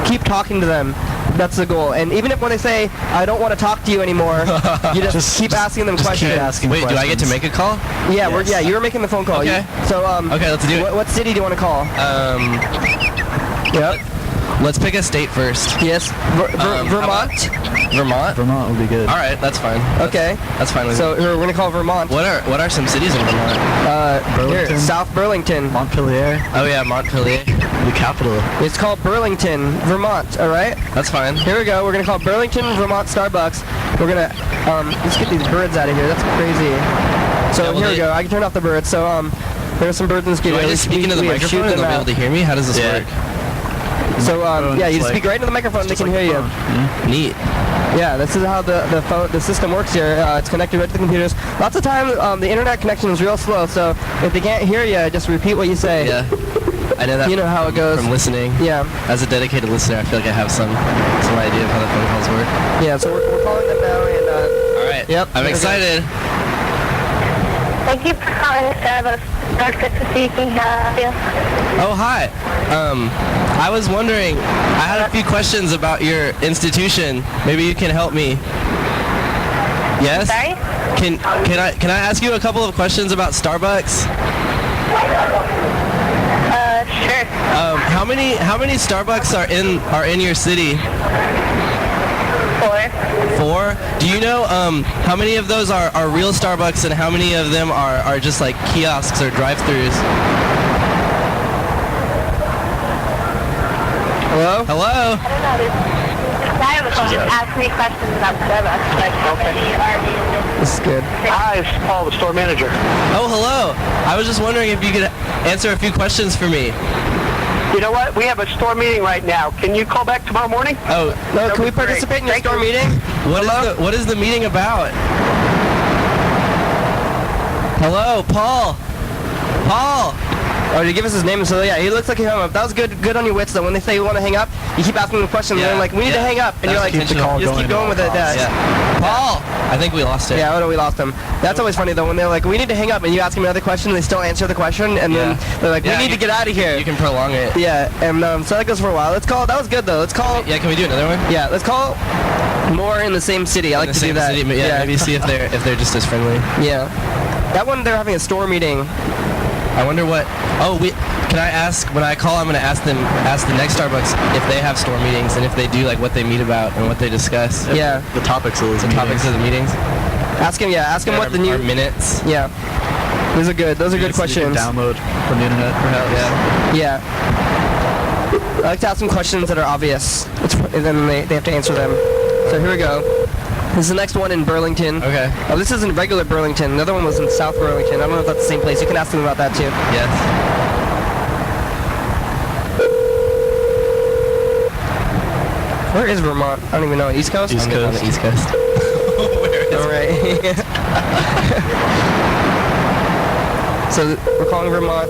keep talking to them. That's the goal. And even if when they say, I don't want to talk to you anymore, you just keep asking them questions. Wait, do I get to make a call? Yeah, Yes. you were making the phone call. Okay. Okay, let's do it. What city do you want to call? Yep. Let's pick a state first. Yes. Vermont? Vermont? Vermont would be good. All right, that's fine. Okay. That's fine with me. So we're going to call Vermont. What are some cities in Vermont? Burlington. Here, South Burlington. Montpelier. Oh yeah, Montpelier. The capital. It's called Burlington, Vermont, all right? That's fine. Here we go. We're going to call Burlington, Vermont Starbucks. We're going to, let's get these birds out of here. That's crazy. So Yeah, well, here we go. I can turn off the birds. So, there's some birds in the Do studio. I just speak into the microphone and they'll be able to hear me? How does this work? So, you speak right into the microphone and they can hear you. Neat. Yeah, this is how the system works here. It's connected right to the computers. Lots of time, the internet connection is real slow, so if they can't hear you, just repeat what you say. Yeah. I know that. You know how it goes. From listening. Yeah. As a dedicated listener, I feel like I have some idea of how the phone calls work. Yeah, so we're calling them now, and all right. Yep. I'm excited. Thank you for calling Starbucks. Good to see you. Oh, hi. I was wondering, I had a few questions about your institution. Maybe you can help me. Yes? Sorry? Can I ask you a couple of questions about Starbucks? Sure. How many Starbucks are in your city? 4? Do you know how many of those are real Starbucks and how many of them are just like kiosks or drive-thrus? Hello? Hello? I don't know. I have a question. Ask me questions about Starbucks. this is good. Hi, it's Paul, the store manager. Oh, hello. I was just wondering if you could answer a few questions for me. You know what? We have a store meeting right now. Can you call back tomorrow morning? Oh, No, can we participate in your store meeting? what is the meeting about? Hello, Paul. Paul. Oh, did he give us his name? So yeah, he looks like he hung up. That was good on your wits though. When they say you want to hang up, you keep asking them questions. Yeah. And they're like, we need to hang up, and That's you're like, intentional. just keep going with it. Yeah. Paul. I think we lost it. Yeah, oh no, we lost him. That's always funny though when they're like, we need to hang up, and you ask them another question, and they still answer the question, and then they're like, we need to get out of here. You can prolong it. Yeah, and so that goes for a while. Let's call. That was good though. Let's call. Yeah, can we do another one? Yeah, let's call more in the same city. I like to do that. City, yeah, maybe see if they're just as friendly. Yeah, that one they're having a store meeting. I wonder what. Can I ask when I call? I'm gonna ask the next Starbucks if they have store meetings and if they do, like what they meet about and what they discuss. Yeah, The topics of the Topics of the meetings. ask him. Yeah, ask him what the new minutes. Yeah, those are good. Those are good questions. Download from the internet, perhaps. Yeah. Yeah. I like to ask them questions that are obvious, and then they have to answer them. So here we go. This is the next one in Burlington. Okay. Oh, this isn't regular Burlington. The other one was in South Burlington. I don't know if that's the same place. You can ask them about that too. Yes. Where is Vermont? I don't even know. East Coast? East On Coast. the East Coast. All right. So we're calling Vermont.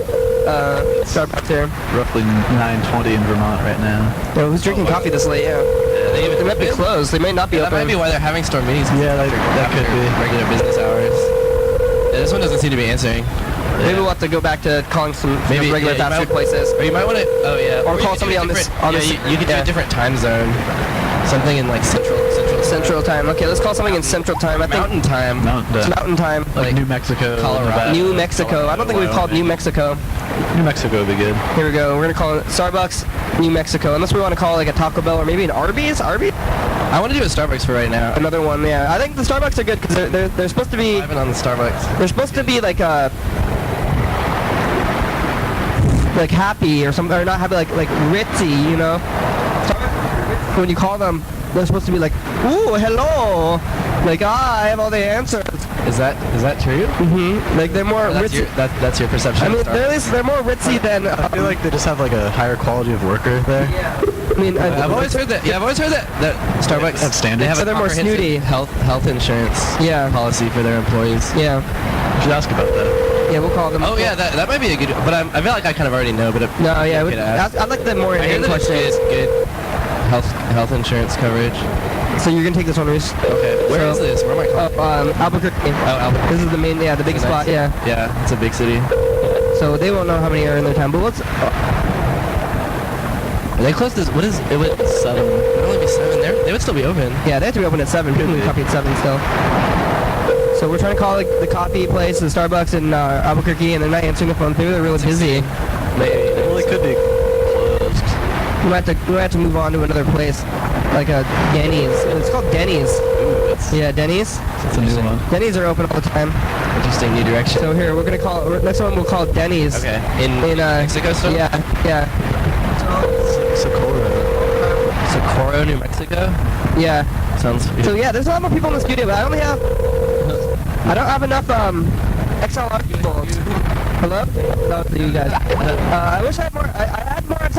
Starbucks here. Roughly 9:20 in Vermont right now. Oh, who's drinking coffee this late? Yeah. They might be closed. They may not be That open. might be why they're having store meetings. Yeah, that could be. Regular business hours. Yeah, this one doesn't seem to be answering. Maybe we'll have to go back to calling some regular yeah, fast food places. Or you might want to. Oh yeah. Or you call could somebody do on this. different- On yeah, this. you could do a different time zone. Something in like Central time. Okay, let's call something in Central time. I think Mountain time. it's Mountain time. Like New Mexico, Colorado. Nevada, New Mexico. I don't think we've called New Mexico. New Mexico would be good. Here we go. We're gonna call it Starbucks, New Mexico. Unless we want to call it like a Taco Bell or maybe an Arby's. Arby's? I want to do a Starbucks for right now. Another one, yeah. I think the Starbucks are good because they're supposed to be. I haven't on the Starbucks. They're supposed to be like happy or something, or not happy, like ritzy, you know. When you call them, they're supposed to be like, ooh, hello, like I have all the answers. Is that true? Mm-hmm. Like they're more ritzy. That's your perception. I mean, of Starbucks. they're more ritzy than. I feel like they just have like a higher quality of worker there. Yeah. I mean, I've always heard that. Yeah, I've always heard that Starbucks have standards. They have So a they're more comprehensive snooty. health insurance policy for their employees. Yeah. You should ask about that. Yeah, we'll call them. Oh yeah, that might be a good. But I feel like I kind of already know. But No, yeah, I I'd like the more hear in that it's questions. good health insurance coverage. So you're gonna take this one, Reese? Okay. Where is this? Where am I calling? Albuquerque. Oh, Albuquerque. This is the main, the big spot, yeah. Yeah, it's a big city. So they won't know how many are in their town, but let's. They closed this. What is it? Would 7. It would only be 7 there. They would still be open. Yeah, they have to be open at 7. People can coffee at 7 still. So we're trying to call the coffee place, the Starbucks in Albuquerque, and they're not answering the phone. Maybe they're really busy. Maybe. Well, they could be closed. We might have to move on to another place, like a Denny's. It's called Denny's. Ooh, that's Denny's. a new one. Denny's are open all the time. Interesting new direction. So here we're gonna call next one. We'll call it Denny's. Okay. In Mexico still? Yeah. Socorro, New Mexico. Yeah. Sounds. So yeah, there's a lot more people in the studio, but I don't have enough XLR people. Hello? That was you guys. I wish I had more. I had more.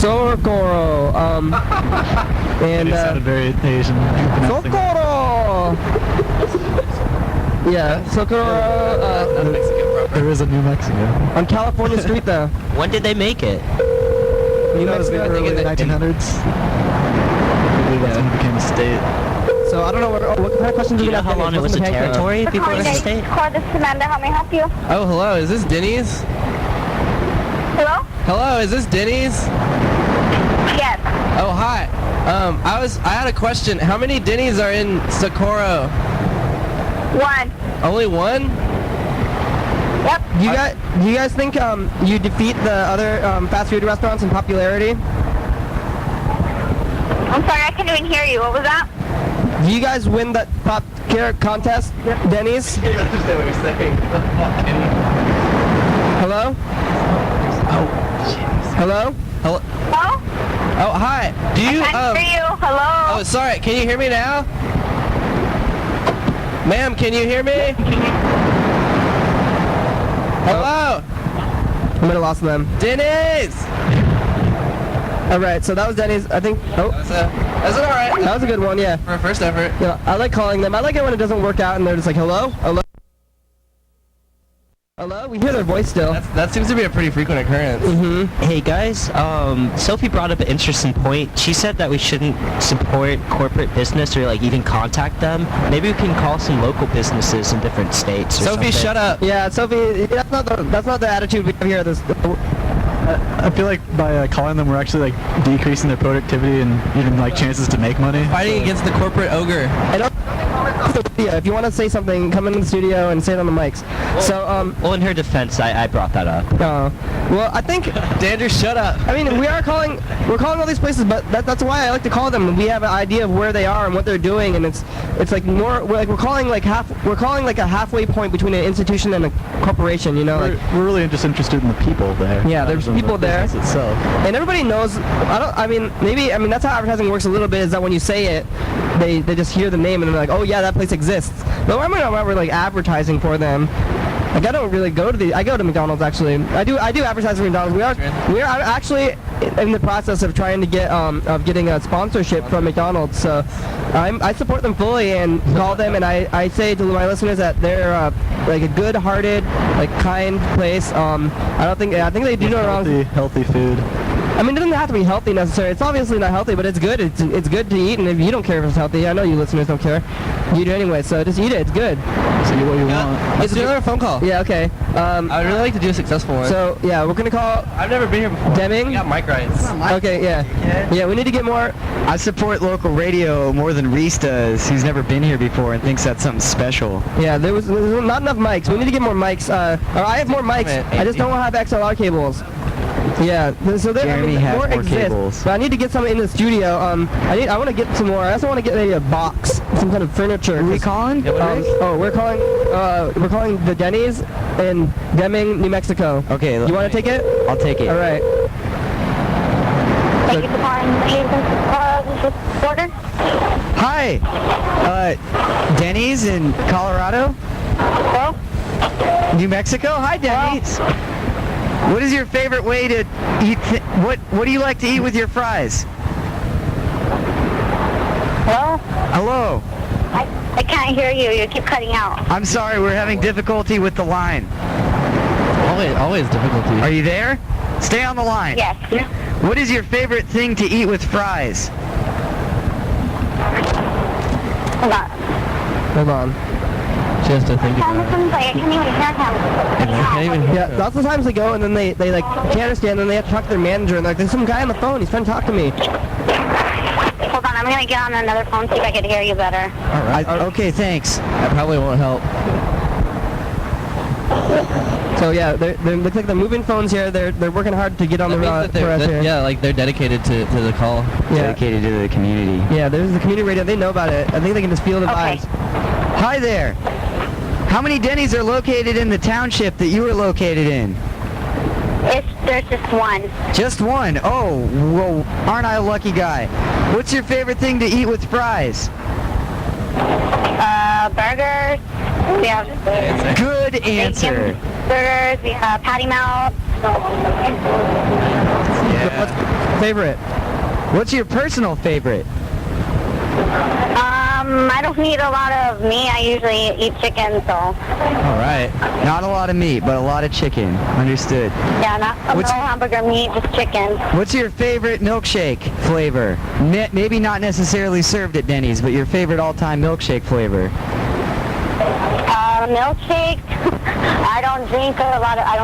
Socorro, and It sounded very Asian. Socorro. Yeah, Socorro. There is a New Mexico. On California Street, though. When did they make it? New Mexico, I think in the 1900s. I believe that's when it became a state. So I don't know what kind of questions Do do you know how long it was a territory before it was a state? This is Amanda. How may I help you? Oh, hello. Is this Denny's? Hello? Hello. Is this Denny's? Yes. Oh, hi. I had a question. How many Denny's are in Socorro? 1. Only one? Yep. Do you guys think you defeat the other fast food restaurants in popularity? I'm sorry, I couldn't even hear you. What was that? Do you guys win that pop carrot contest, Denny's? I understand what you're saying. Hello? Oh, jeez. Hello? Hello? Hello? Oh, hi. Do you, I can't hear you. Hello? Oh, sorry. Can you hear me now? Ma'am, can you hear me? Hello? I might have lost them. Denny's! Alright, so that was Denny's. I think. Oh. That's alright. That was a good one, yeah. For a first effort. Yeah, I like calling them. I like it when it doesn't work out and they're just like, hello? Hello? Hello? We hear their voice still. That seems to be a pretty frequent occurrence. Mm-hmm. Hey guys, Sophie brought up an interesting point. She said that we shouldn't support corporate business or like even contact them. Maybe we can call some local businesses in different states. Or Sophie, something. shut up. Yeah, Sophie, that's not the attitude we have here. I feel like by calling them, we're actually like decreasing their productivity and even like chances to make money. Fighting against the corporate ogre. I don't. If you want to say something, come into the studio and say it on the mics. Well, in her defense, I brought that up. Well, I think Dandrew, shut up. I mean, we're calling all these places, but that's why I like to call them. We have an idea of where they are and what they're doing, and it's like more. We're calling like a halfway point between an institution and a corporation. You know, We're really just interested in the people there. Yeah, there's rather than people the there. business itself. And everybody knows. Maybe that's how advertising works a little bit. Is that when you say it, they just hear the name and they're like, oh yeah, that place exists. But I'm not really like advertising for them. Like I don't really go to I go to McDonald's actually. I do advertise for McDonald's. We are actually in the process of trying to get getting a sponsorship from McDonald's. So I support them fully and call them, and I say to my listeners that they're like a good-hearted, like kind place. I think they do no wrong. Healthy food. I mean, it doesn't have to be healthy necessarily. It's obviously not healthy, but it's good. It's good to eat, and if you don't care if it's healthy, I know you listeners don't care. You do anyway, so just eat it. It's good. So you what you want. Let's do another phone call. Yeah, okay. I would really like to do a successful one. So, yeah, we're going to call I've never been here before. Deming. We got mic rights. Okay, yeah. Yeah, we need to get more. I support local radio more than Reese does. He's never been here before and thinks that's something special. Yeah, there was not enough mics. We need to get more mics. Or I have more mics. I just don't have XLR cables. Yeah, so there Jeremy has more exist, cables. but I need to get some in the studio. I want to get some more. I also want to get maybe a box, some kind of furniture. Are we calling? We're calling the Denny's in Deming, New Mexico. Okay. You want to take it? I'll take it. All right. Thank you for calling this order. Hi. Denny's in Colorado? Hello? New Mexico? Hi, Denny's. What is your favorite way to eat? What do you like to eat with your fries? Hello? Hello. I can't hear you. You keep cutting out. I'm sorry, we're having difficulty with the line. Always difficulty. Are you there? Stay on the line. Yes. What is your favorite thing to eat with fries? Hold on. Hold on. She has to think about it. I can't even hear him. Yeah, lots of times they go and then they like can't understand, and then they have to talk to their manager, and like there's some guy on the phone. He's trying to talk to me. Hold on, I'm gonna get on another phone see if I can hear you better. All right. Okay, thanks. That probably won't help. So yeah, they look like they're moving phones here. They're working hard to get on the route for us here. Yeah, like they're dedicated to the call. Yeah. Dedicated to the community. Yeah, there's the community radio. They know about it. I think they can just feel the Okay. vibes. Hi there. How many Denny's are located in the township that you are located in? There's just one. Just one. Oh, well, aren't I a lucky guy? What's your favorite thing to eat with fries? Burgers. We have Good answer. bacon burgers. We have patty melt. What's favorite? What's your personal favorite? I don't eat a lot of meat. I usually eat chicken, so All right. Not a lot of meat, but a lot of chicken. Understood. yeah, no hamburger meat, just chicken. What's your favorite milkshake flavor? Maybe not necessarily served at Denny's, but your favorite all-time milkshake flavor. Milkshake. I don't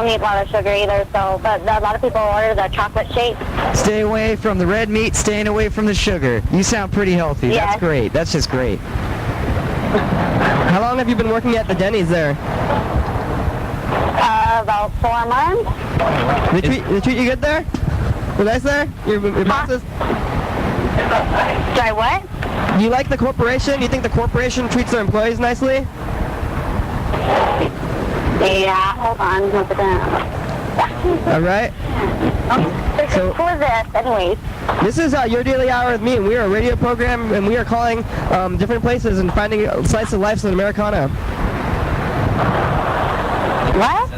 eat a lot of sugar either. So, but a lot of people order the chocolate shake. Stay away from the red meat, staying away from the sugar. You sound pretty healthy. Yes. That's great. That's just great. How long have you been working at the Denny's there? About 4 months. They treat you good there? They're nice there? Your bosses? Sorry, what? Do you like the corporation? You think the corporation treats their employees nicely? Yeah, hold on. All right. So, who is this, anyways? This is Your Daily Hour with me, and we are a radio program, and we are calling different places and finding slice of life in Americana. What?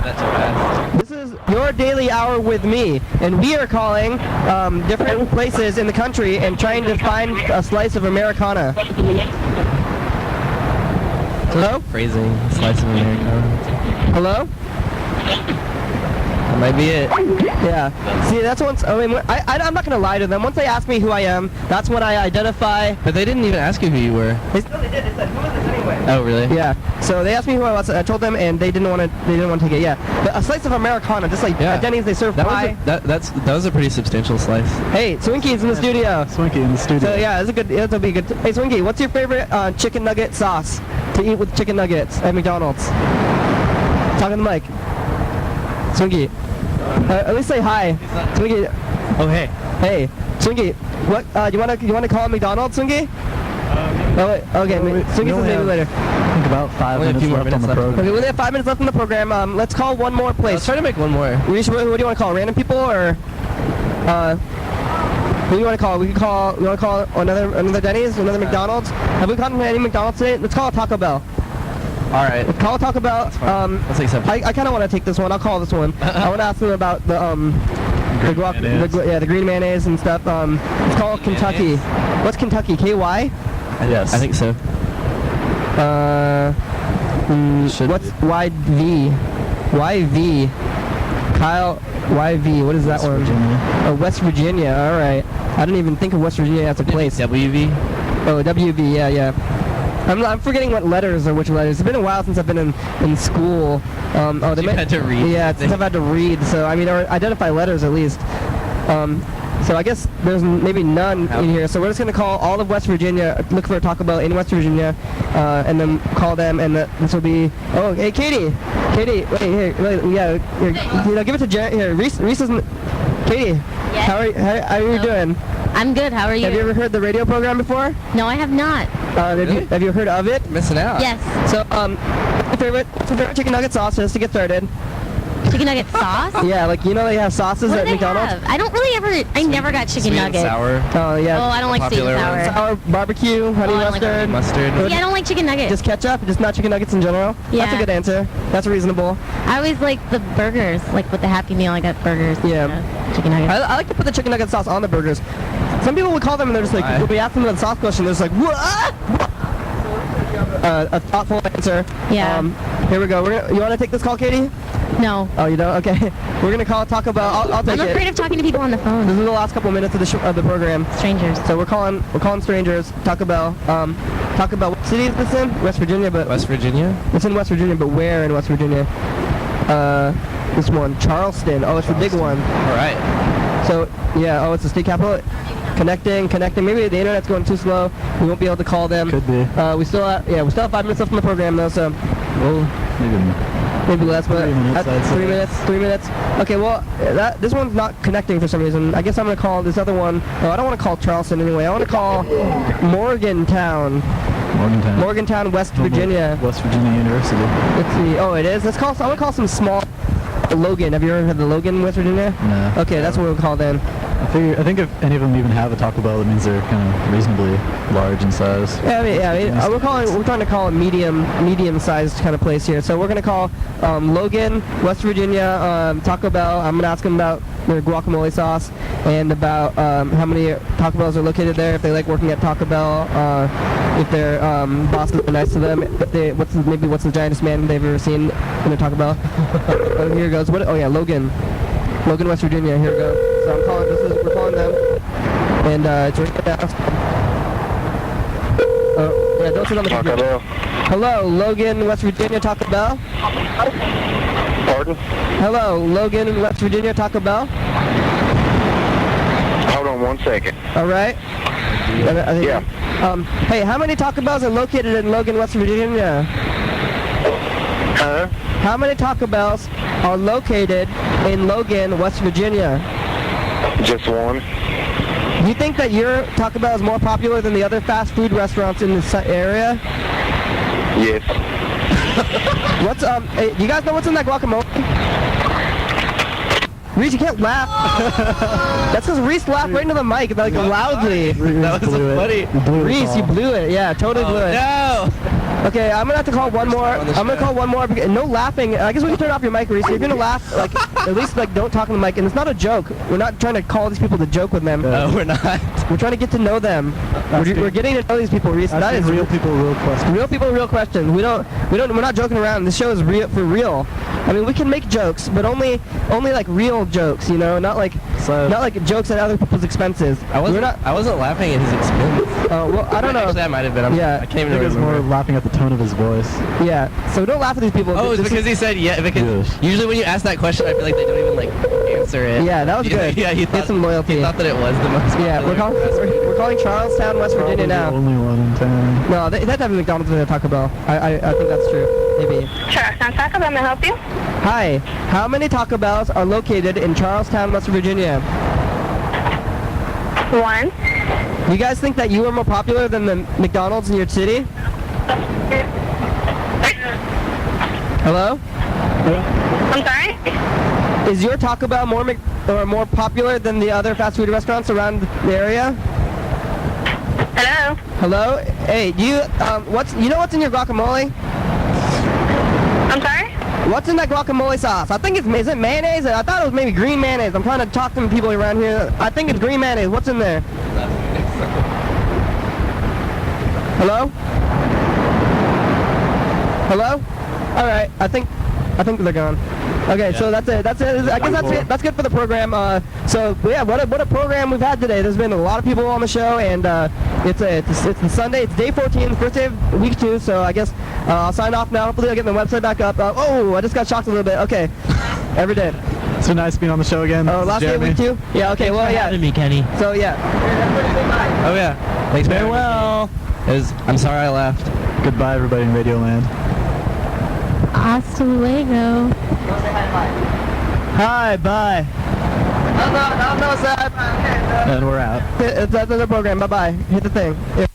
This is Your Daily Hour with me, and we are calling different places in the country and trying to find a slice of Americana. Hello? Phrasing, slice of America. Hello? That might be it. Yeah. See, that's once. I mean, I'm not gonna lie to them. Once they ask me who I am, that's when I identify. But they didn't even ask you who you were. They did. They said, "Who is this anyway?" Oh, really? Yeah. So they asked me who I was. I told them, and they didn't want to. They didn't want to take it. Yeah. But a slice of Americana, just like at Denny's, they serve pie. That was a pretty substantial slice. Hey, Swinky's in the studio. Swinky in the studio. So yeah, that'll be good. Hey, Swinky, what's your favorite chicken nugget sauce to eat with chicken nuggets at McDonald's? Talk on the mic. Swinky. At least say hi. Swinky. Oh, hey. Hey, Swinky. What? You wanna call McDonald's, Swinky? Okay. Swinky says maybe later. I think about 5 Only a minutes few more left on the minutes left. program. Okay, we only have 5 minutes left in the program. Let's call one more place. Let's try to make one more. Reese, what do you want to call? Random people or? Who do you want to call? We want to call another Denny's, another McDonald's. Have we called any McDonald's today? Let's call a Taco Bell. All right. Let's call a Taco Bell. Let's accept it. I kind of want to take this one. I'll call this one. I want to ask them about the green mayonnaise and stuff. Let's call Kentucky. What's Kentucky? KY? Yes. I think so. What's YV? YV. Kyle YV. What is that one? Virginia. Oh, West Virginia. All right. I didn't even think of West Virginia as a place. WV. Oh, WV. Yeah. I'm forgetting what letters are which letters. It's been a while since I've been in school. They had to read. Yeah, since I've had to read. So I mean, or identify letters at least. So I guess there's maybe none in here. So we're just gonna call all of West Virginia, look for a Taco Bell in West Virginia, and then call them. And this will be. Oh, hey, Katie, wait, give it to Jen. Here, Reese isn't. Katie, yes. How are you doing? I'm good. How are you? Have you ever heard the radio program before? No, I have not. Have you heard of it? Missing out. Yes. So favorite chicken nugget sauce just to get started. Chicken nugget sauce? Yeah, like you know they have sauces What at do they McDonald's. have? I don't really ever. I never got chicken Sweet nuggets. and sour. Oh yeah. Oh, I don't like sweet and sour. Sour barbecue, honey Oh, I don't like mustard. Mustard. Yeah, I don't like chicken nuggets. Just ketchup, just not chicken nuggets in general. Yeah. That's a good answer. That's reasonable. I always like the burgers. Like with the Happy Meal, I got burgers. Yeah. Chicken nuggets. I like to put the chicken nugget sauce on the burgers. Some people would call them and they're just like, when we ask them the sauce question, they're just like, what? A thoughtful answer. Yeah. Here we go. You want to take this call, Katie? No. Oh, you don't? Okay. We're going to call Taco Bell. I'll take I'm afraid it. of talking to people on the phone. This is the last couple minutes of the program. Strangers. So we're calling strangers. Taco Bell. Taco Bell. What city is this in? West Virginia, but West Virginia? it's in West Virginia, but where in West Virginia? This one, Charleston. Oh, it's the big one. All right. So yeah. Oh, it's the state capital. Connecting. Maybe the internet's going too slow. We won't be able to call them. Could be. We still have 5 minutes left in the program though. So maybe less, but 3 minutes, I'd say. 3 minutes. Okay, well, this one's not connecting for some reason. I guess I'm gonna call this other one. Oh, I don't want to call Charleston anyway. I want to call Morgantown, West Virginia. West Virginia University. Let's see. Oh, it is. I want to call some small. Logan. Have you ever heard of Logan, West Virginia? No. Okay, that's what we'll call then. I think if any of them even have a Taco Bell, that means they're kind of reasonably large in size. We're trying to call it medium-sized kind of place here. So we're gonna call Logan, West Virginia, Taco Bell. I'm gonna ask them about their guacamole sauce and about how many Taco Bells are located there. If they like working at Taco Bell, if their bosses are nice to them. What's the giantest man they've ever seen in a Taco Bell? Here it goes. Logan, West Virginia. Here we go. So we're calling them, and it's right now. Oh, yeah, don't turn on the Taco computer. Bell. Hello, Logan, West Virginia, Taco Bell. Pardon? Hello, Logan, West Virginia, Taco Bell. Hold on 1 second. All right. Yeah. Hey, how many Taco Bells are located in Logan, West Virginia? Huh? How many Taco Bells are located in Logan, West Virginia? Just one. Do you think that your Taco Bell is more popular than the other fast food restaurants in this area? Yes. Hey, you guys know what's in that guacamole? Reese, you can't laugh. That's because Reese laughed right into the mic, like loudly. That was funny. Reese, you blew it. Yeah, totally blew it. No! Okay, I'm gonna have to call one more. I'm gonna call one more. No laughing. I guess we can turn off your mic, Reese. If you're gonna laugh, like at least like don't talk on the mic. And it's not a joke. We're not trying to call these people to joke with them. No, we're not. We're trying to get to know them. We're getting to know these people, Reese. That is real people, real questions. Real people, real questions. We're not joking around. This show is real for real. I mean, we can make jokes, but only like real jokes, you know, not like jokes at other people's expenses. I wasn't laughing at his expense. Well, I don't know. Actually, I might have been. I can't even I think it was more remember. laughing at the tone of his voice. Yeah. So don't laugh at these people. Oh, it's because he said yeah. Because usually when you ask that question, I feel like they don't even like answer it. Yeah, that was good. Yeah, he thought some loyalty. He thought that it was the most. Yeah, we're calling Charlestown, West Virginia now. The only one in town. No, they have to have a McDonald's and a Taco Bell. I think that's true. Maybe. Charlestown Taco Bell, may I help you? Hi. How many Taco Bells are located in Charlestown, West Virginia? 1. You guys think that you are more popular than the McDonald's in your city? Hello? I'm sorry? Is your Taco Bell more popular than the other fast food restaurants around the area? Hello? Hello? Hey, do you what's in your guacamole? I'm sorry? What's in that guacamole sauce? I think is it mayonnaise? I thought it was maybe green mayonnaise. I'm trying to talk to people around here. I think it's green mayonnaise. What's in there? Hello? Hello? All right. I think I think they're gone. Okay, so that's it. That's it. I guess that's it. That's good for the program. So yeah, what a program we've had today. There's been a lot of people on the show, and it's Sunday. It's day 14, first day of week 2. So I guess I'll sign off now. Hopefully I'll get the website back up. Oh, I just got shocked a little bit. Okay, every day. It's so nice being on the show again. Oh, last day of week 2. Yeah. Okay. Well, yeah. Having me, Kenny. So yeah. Oh yeah. Thanks for Farewell. I'm sorry I left. Goodbye, everybody in Radio Land. Hasta luego. Hi, bye. No, sir. And we're out. That's the program. Bye-bye. Hit the thing.